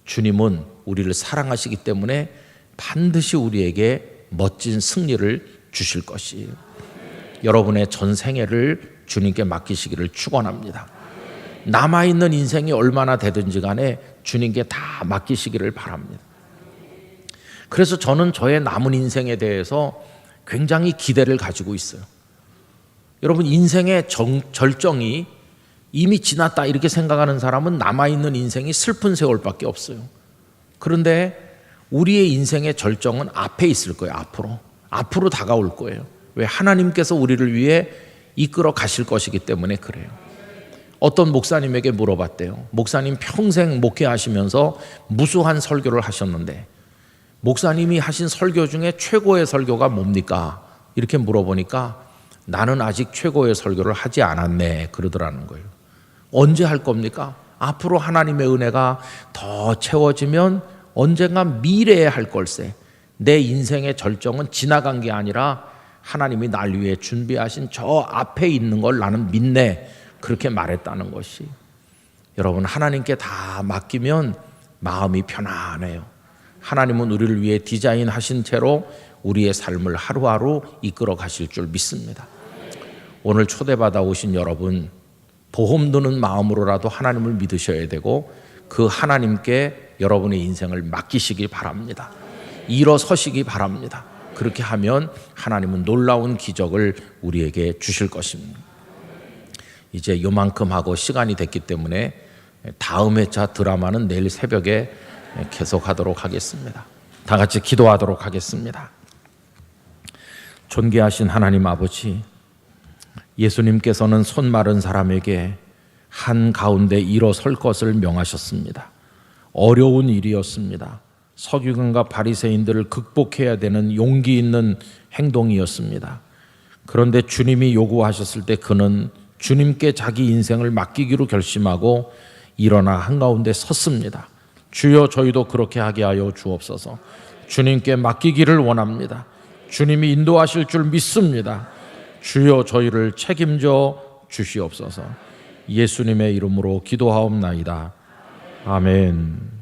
Speaker 1: 주님은 우리를 사랑하시기 때문에 반드시 우리에게 멋진 승리를 주실 것이에요. 여러분의 전 생애를 주님께 맡기시기를 축원합니다. 남아있는 인생이 얼마나 되든지 간에 주님께 다 맡기시기를 바랍니다. 그래서 저는 저의 남은 인생에 대해서 굉장히 기대를 가지고 있어요. 여러분, 인생의 절정이 이미 지났다 이렇게 생각하는 사람은 남아있는 인생이 슬픈 세월밖에 없어요. 그런데 우리의 인생의 절정은 앞에 있을 거예요. 앞으로 다가올 거예요. 왜? 하나님께서 우리를 위해 이끌어 가실 것이기 때문에 그래요. 어떤 목사님에게 물어봤대요. 목사님 평생 목회하시면서 무수한 설교를 하셨는데 목사님이 하신 설교 중에 최고의 설교가 뭡니까? 이렇게 물어보니까 나는 아직 최고의 설교를 하지 않았네 그러더라는 거예요. 언제 할 겁니까? 앞으로 하나님의 은혜가 더 채워지면 언젠가 미래에 할 걸세. 내 인생의 절정은 지나간 게 아니라 하나님이 날 위해 준비하신 저 앞에 있는 걸 나는 믿네. 그렇게 말했다는 것이. 여러분, 하나님께 다 맡기면 마음이 편안해요. 하나님은 우리를 위해 디자인하신 채로 우리의 삶을 하루하루 이끌어 가실 줄 믿습니다. 오늘 초대받아 오신 여러분, 보험 드는 마음으로라도 하나님을 믿으셔야 되고 그 하나님께 여러분의 인생을 맡기시기 바랍니다. 일어서시기 바랍니다. 그렇게 하면 하나님은 놀라운 기적을 우리에게 주실 것입니다. 이제 요만큼 하고 시간이 됐기 때문에 다음 회차 드라마는 내일 새벽에 계속하도록 하겠습니다. 다 같이 기도하도록 하겠습니다. 존귀하신 하나님 아버지, 예수님께서는 손 마른 사람에게 한가운데 일어설 것을 명하셨습니다. 어려운 일이었습니다. 서기관과 바리새인들을 극복해야 되는 용기 있는 행동이었습니다. 그런데 주님이 요구하셨을 때 그는 주님께 자기 인생을 맡기기로 결심하고 일어나 한가운데 섰습니다. 주여, 저희도 그렇게 하게 하여 주옵소서. 주님께 맡기기를 원합니다. 주님이 인도하실 줄 믿습니다. 주여, 저희를 책임져 주시옵소서. 예수님의 이름으로 기도하옵나이다. 아멘.